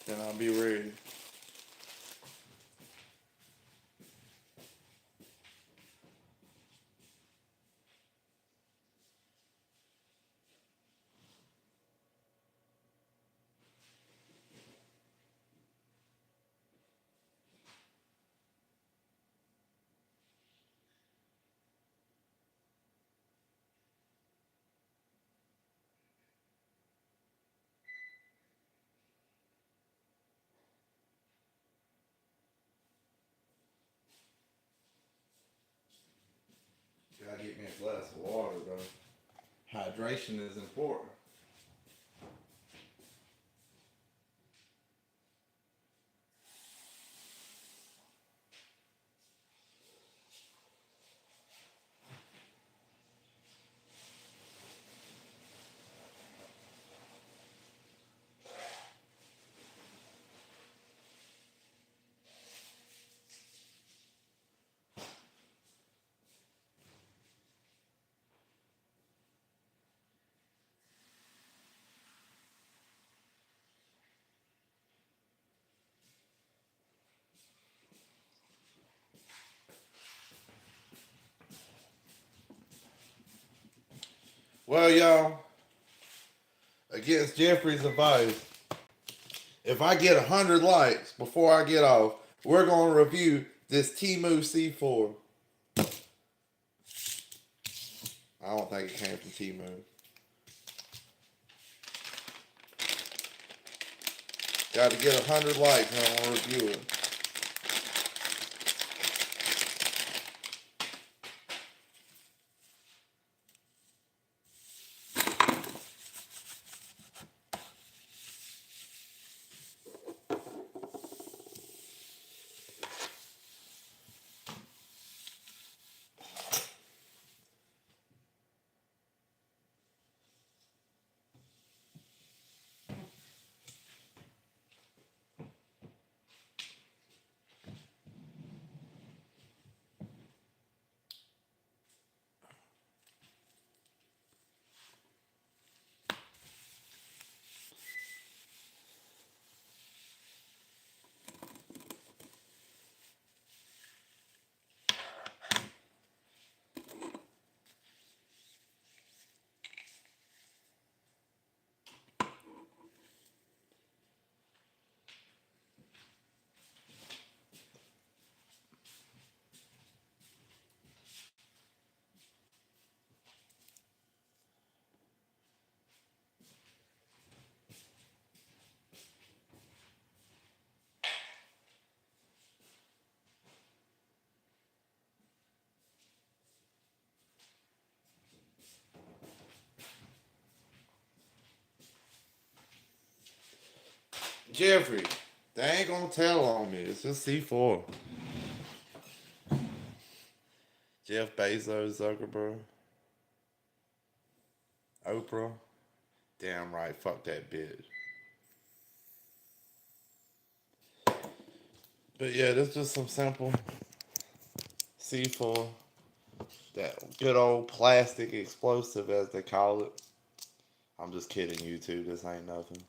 Then I'll be ready. Gotta get me a glass of water, though. Hydration is important. Well, y'all, against Jeffrey's advice, if I get 100 likes before I get off, we're going to review this Temu C4. I don't think it came from Temu. Got to get 100 likes and I'm going to review it. Jeffrey, they ain't going to tell on me. It's just C4. Jeff Bezos, Zuckerberg, Oprah. Damn right, fuck that bitch. But yeah, this is just some simple C4. That good old plastic explosive, as they call it. I'm just kidding, YouTube. This ain't nothing.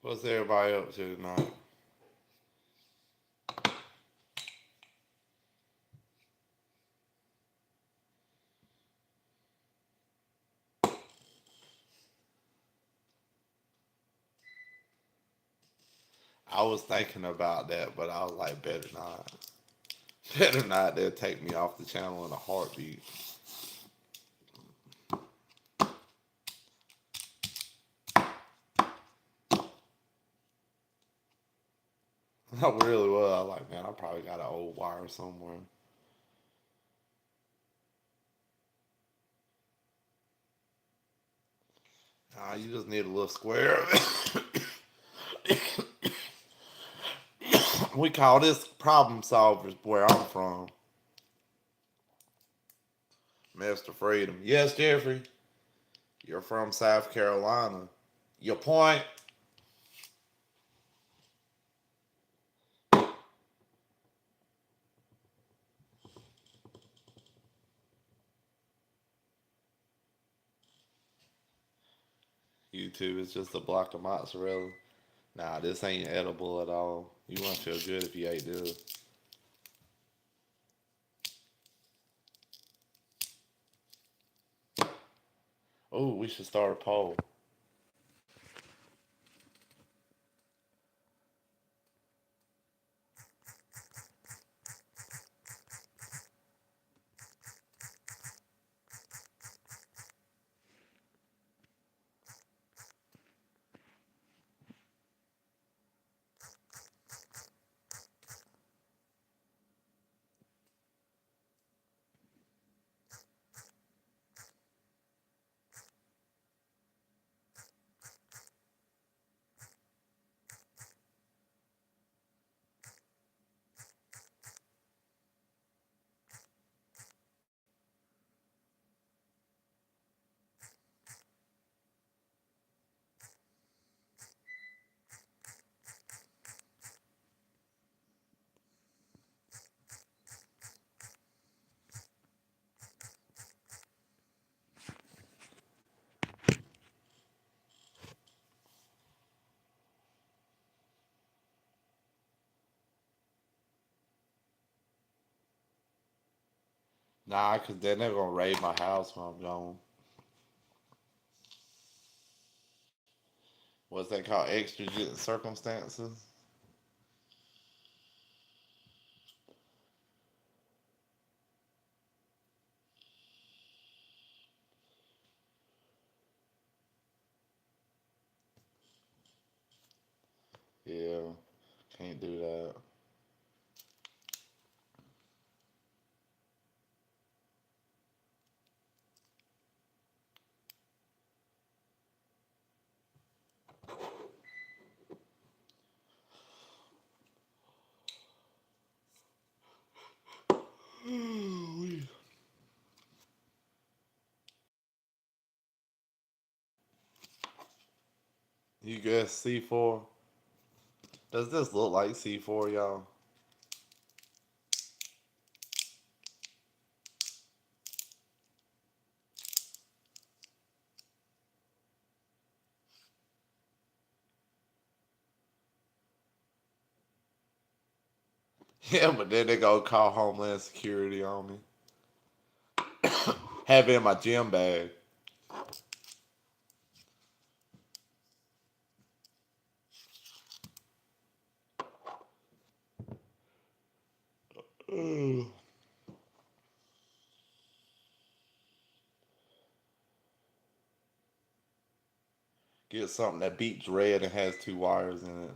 What's everybody up to tonight? I was thinking about that, but I was like, better not. Better not. They'll take me off the channel in a heartbeat. I really was. I was like, man, I probably got an old wire somewhere. You just need a little square. We call this problem solvers where I'm from. Mr.freedom. Yes, Jeffrey. You're from South Carolina. Your point? YouTube is just a block of mozzarella. Nah, this ain't edible at all. You won't feel good if you ate this. Oh, we should start a poll. Nah, cause then they're gonna raid my house when I'm gone. What's that called? Exigent circumstances? Yeah, can't do that. You guess C4? Does this look like C4, y'all? Yeah, but then they go call Homeland Security on me. Have it in my gym bag. Get something that beeps red and has two wires in it.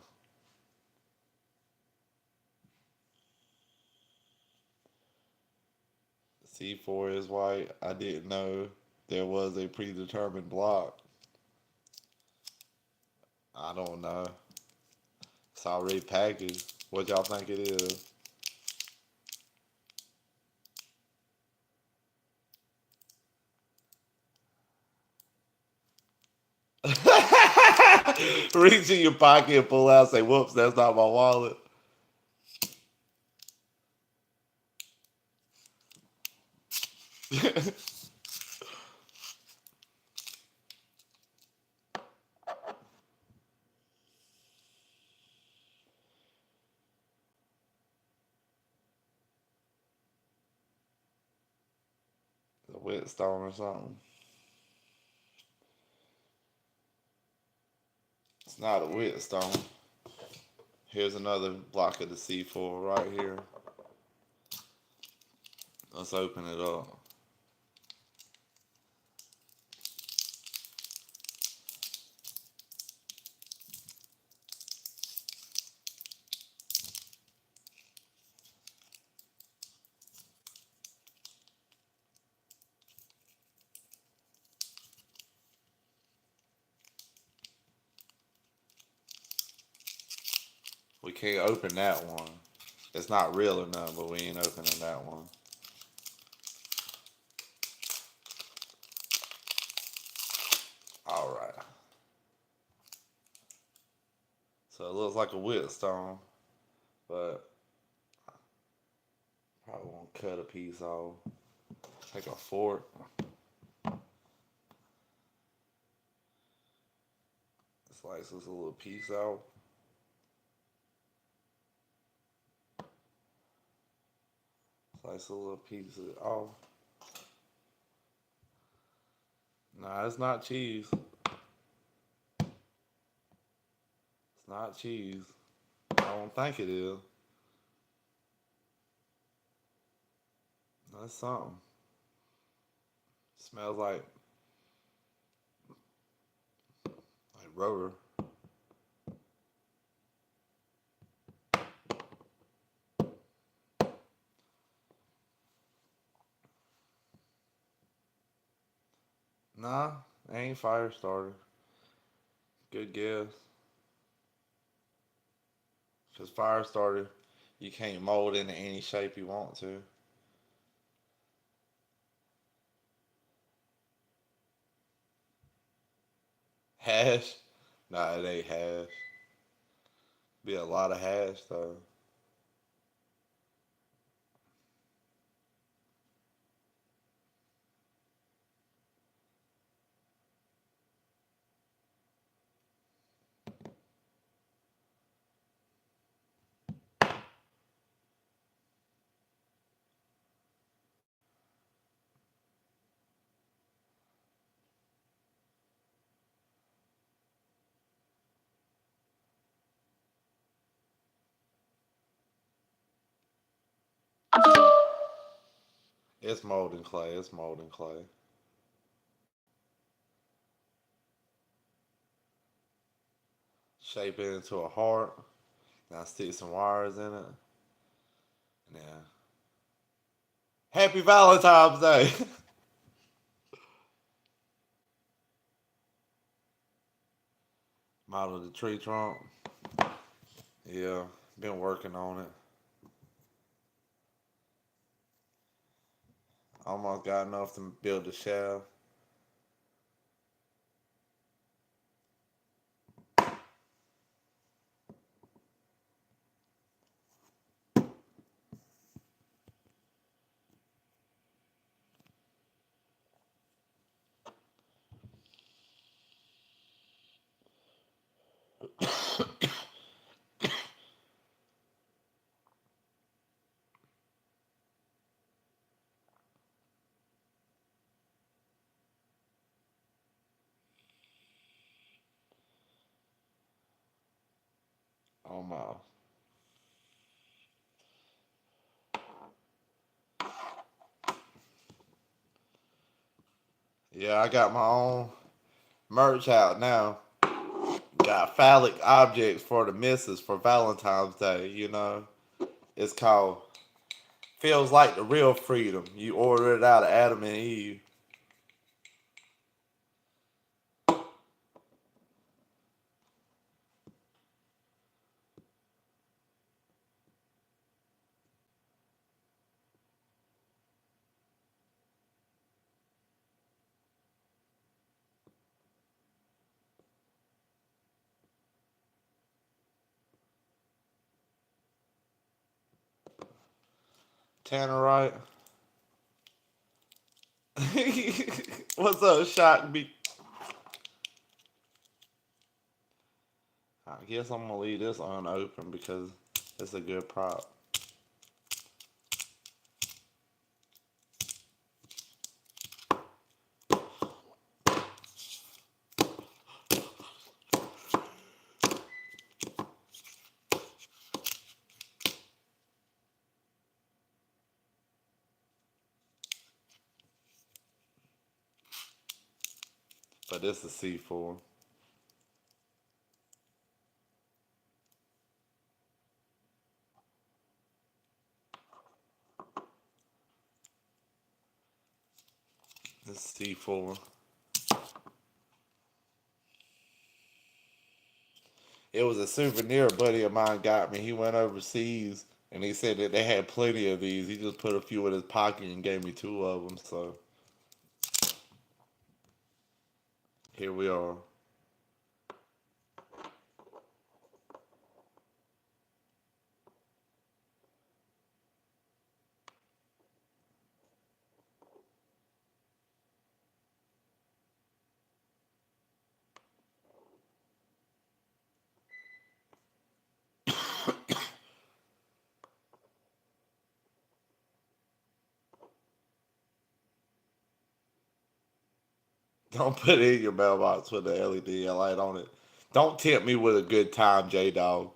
C4 is white. I didn't know there was a predetermined block. I don't know. It's already packaged. What y'all think it is? Reach in your pocket and pull out, say, whoops, that's not my wallet. The Whetstone or something. It's not a Whetstone. Here's another block of the C4 right here. Let's open it up. We can't open that one. It's not real enough, but we ain't opening that one. All right. So it looks like a whetstone, but probably won't cut a piece off. Take a fork. Slice this a little piece out. Slice a little piece off. Nah, it's not cheese. It's not cheese. I don't think it is. That's something. Smells like rubber. Nah, ain't fire starter. Good guess. Cause fire starter, you can't mold into any shape you want to. Hash? Nah, it ain't hash. Be a lot of hash though. It's molten clay. It's molten clay. Shape it into a heart. Now stick some wires in it. Yeah. Happy Valentine's Day. Model the tree trunk. Yeah, been working on it. Almost got enough to build the shaft. Almost. Yeah, I got my own merch out now. Got phallic objects for the missus for Valentine's Day, you know. It's called Feels Like the Real Freedom. You order it out of Adam and Eve. Tannerite. What's up, Shock Me? I guess I'm gonna leave this unopened because it's a good prop. But this is C4. This is C4. It was a souvenir a buddy of mine got me. He went overseas and he said that they had plenty of these. He just put a few in his pocket and gave me two of them. So here we are. Don't put it in your mailbox with the LED light on it. Don't tempt me with a good time, J Dog.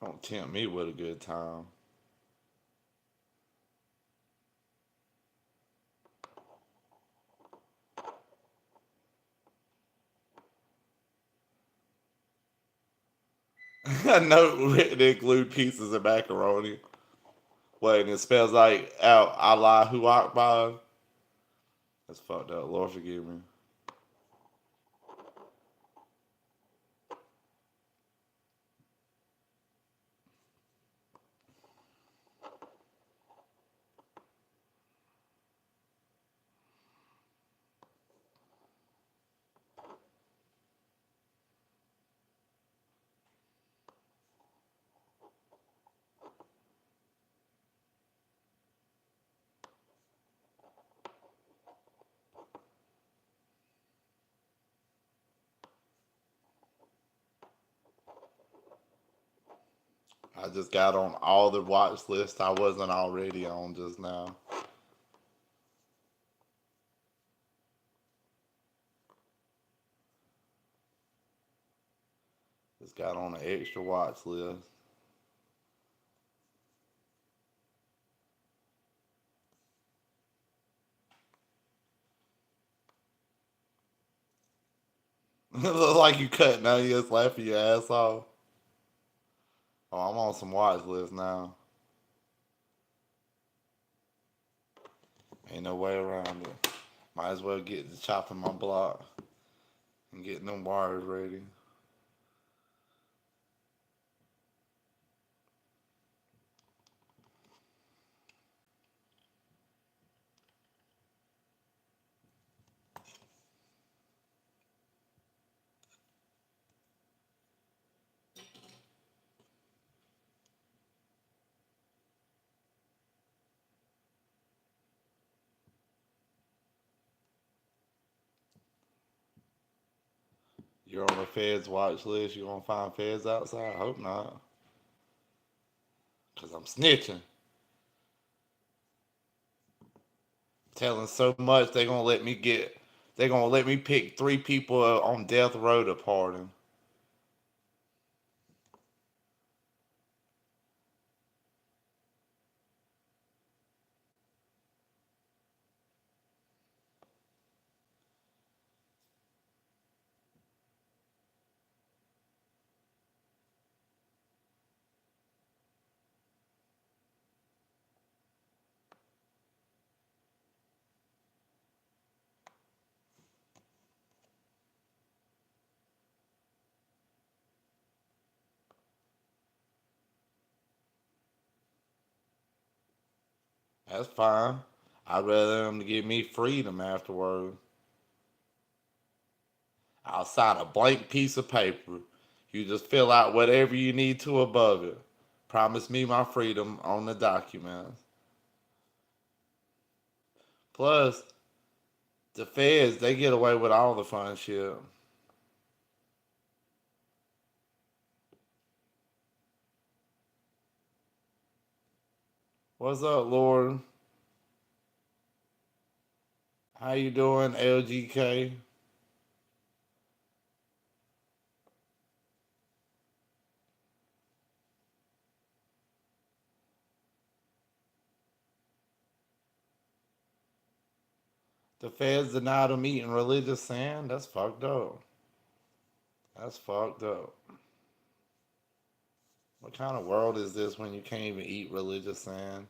Don't tempt me with a good time. A note written to include pieces of macaroni. Wait, and it spells like Allahu Akbar. That's fucked up. Lord forgive me. I just got on all the watch lists I wasn't already on just now. Just got on an extra watch list. It looks like you cutting onions, laughing your ass off. Oh, I'm on some watch lists now. Ain't no way around it. Might as well get to chopping my block and getting them wires ready. You're on the feds watch list. You gonna find feds outside? I hope not. Cause I'm snitching. Telling so much they gonna let me get. They gonna let me pick three people on death row to pardon. That's fine. I'd rather them to give me freedom afterward. I'll sign a blank piece of paper. You just fill out whatever you need to above it. Promise me my freedom on the documents. Plus, the feds, they get away with all the fun shit. What's up, Lord? How you doing, LGK? The feds denied them eating religious sand. That's fucked up. That's fucked up. What kind of world is this when you can't even eat religious sand?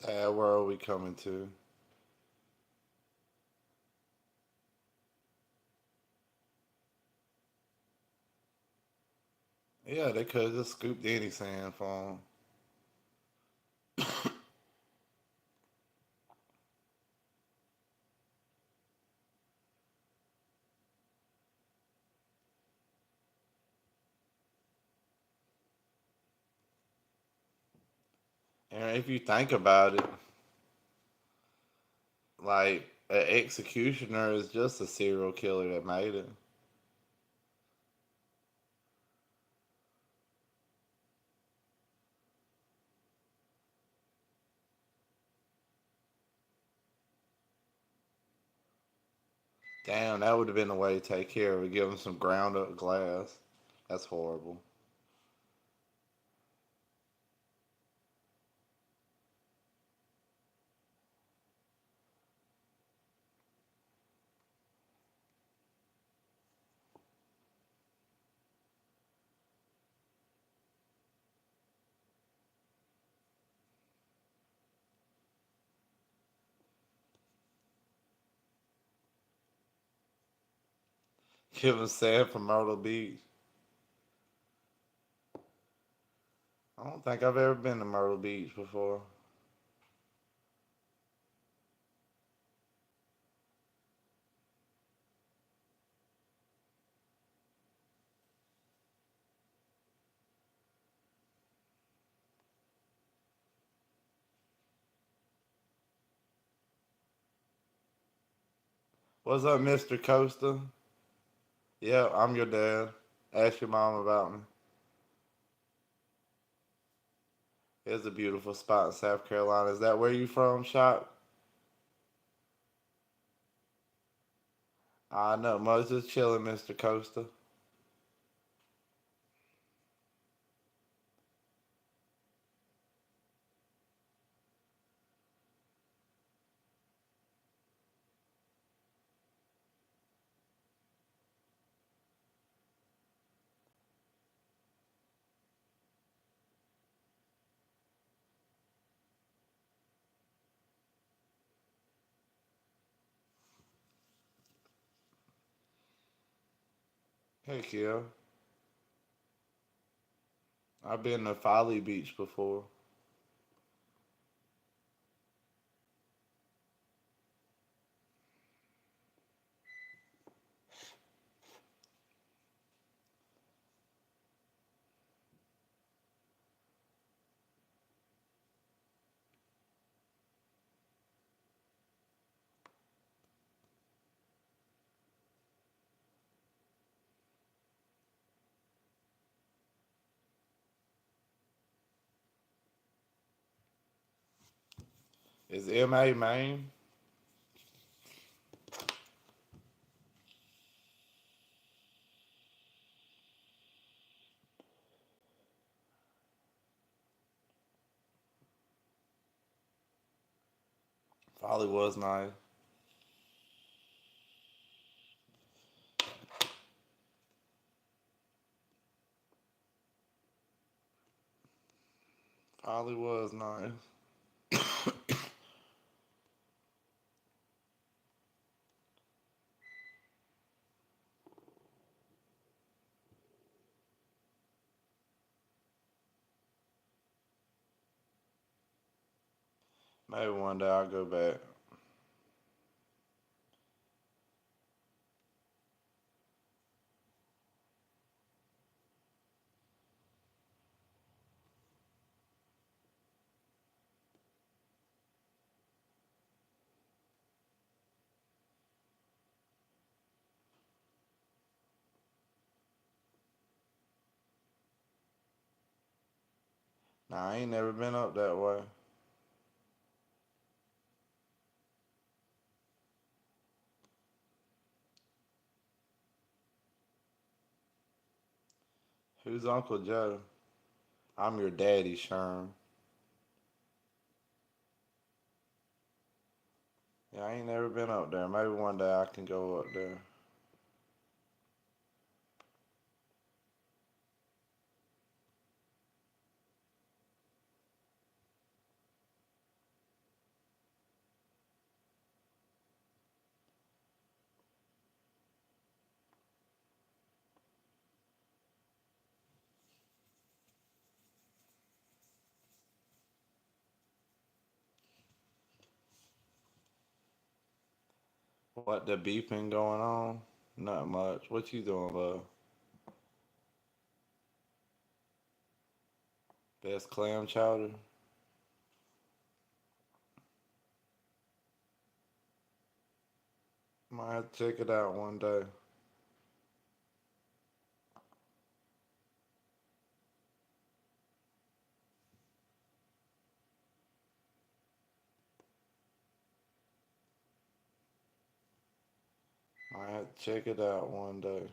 Sad world we coming to. Yeah, they could have just scooped any sand for them. And if you think about it, like an executioner is just a serial killer that made it. Damn, that would have been the way to take care of it. Give him some ground up glass. That's horrible. Give him sand from Myrtle Beach. I don't think I've ever been to Myrtle Beach before. What's up, Mr. Coaster? Yeah, I'm your dad. Ask your mom about me. It's a beautiful spot in South Carolina. Is that where you from, Shop? I know. Much just chilling, Mr. Coaster. Heck yeah. I've been to Folly Beach before. Is M.A. Maine? Folly was nice. Folly was nice. Maybe one day I'll go back. Nah, I ain't never been up that way. Who's Uncle Joe? I'm your daddy, Sherm. Yeah, I ain't never been up there. Maybe one day I can go up there. What, the beeping going on? Not much. What you doing, bud? Best clam chowder? Might have to check it out one day. Might have to check it out one day.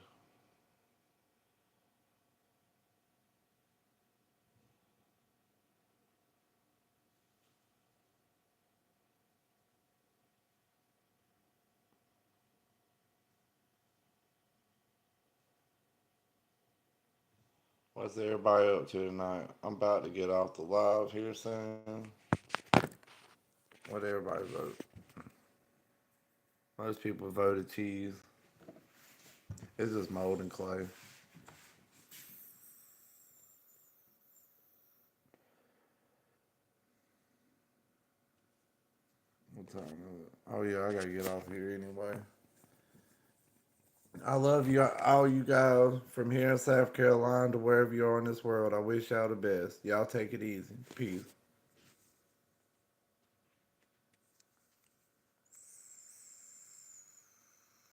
What's everybody up to tonight? I'm about to get off the live here soon. What everybody vote? Most people voted cheese. It's just mold and clay. What time is it? Oh yeah, I gotta get off here anyway. I love you, all you guys from here in South Carolina to wherever you are in this world. I wish y'all the best. Y'all take it easy. Peace.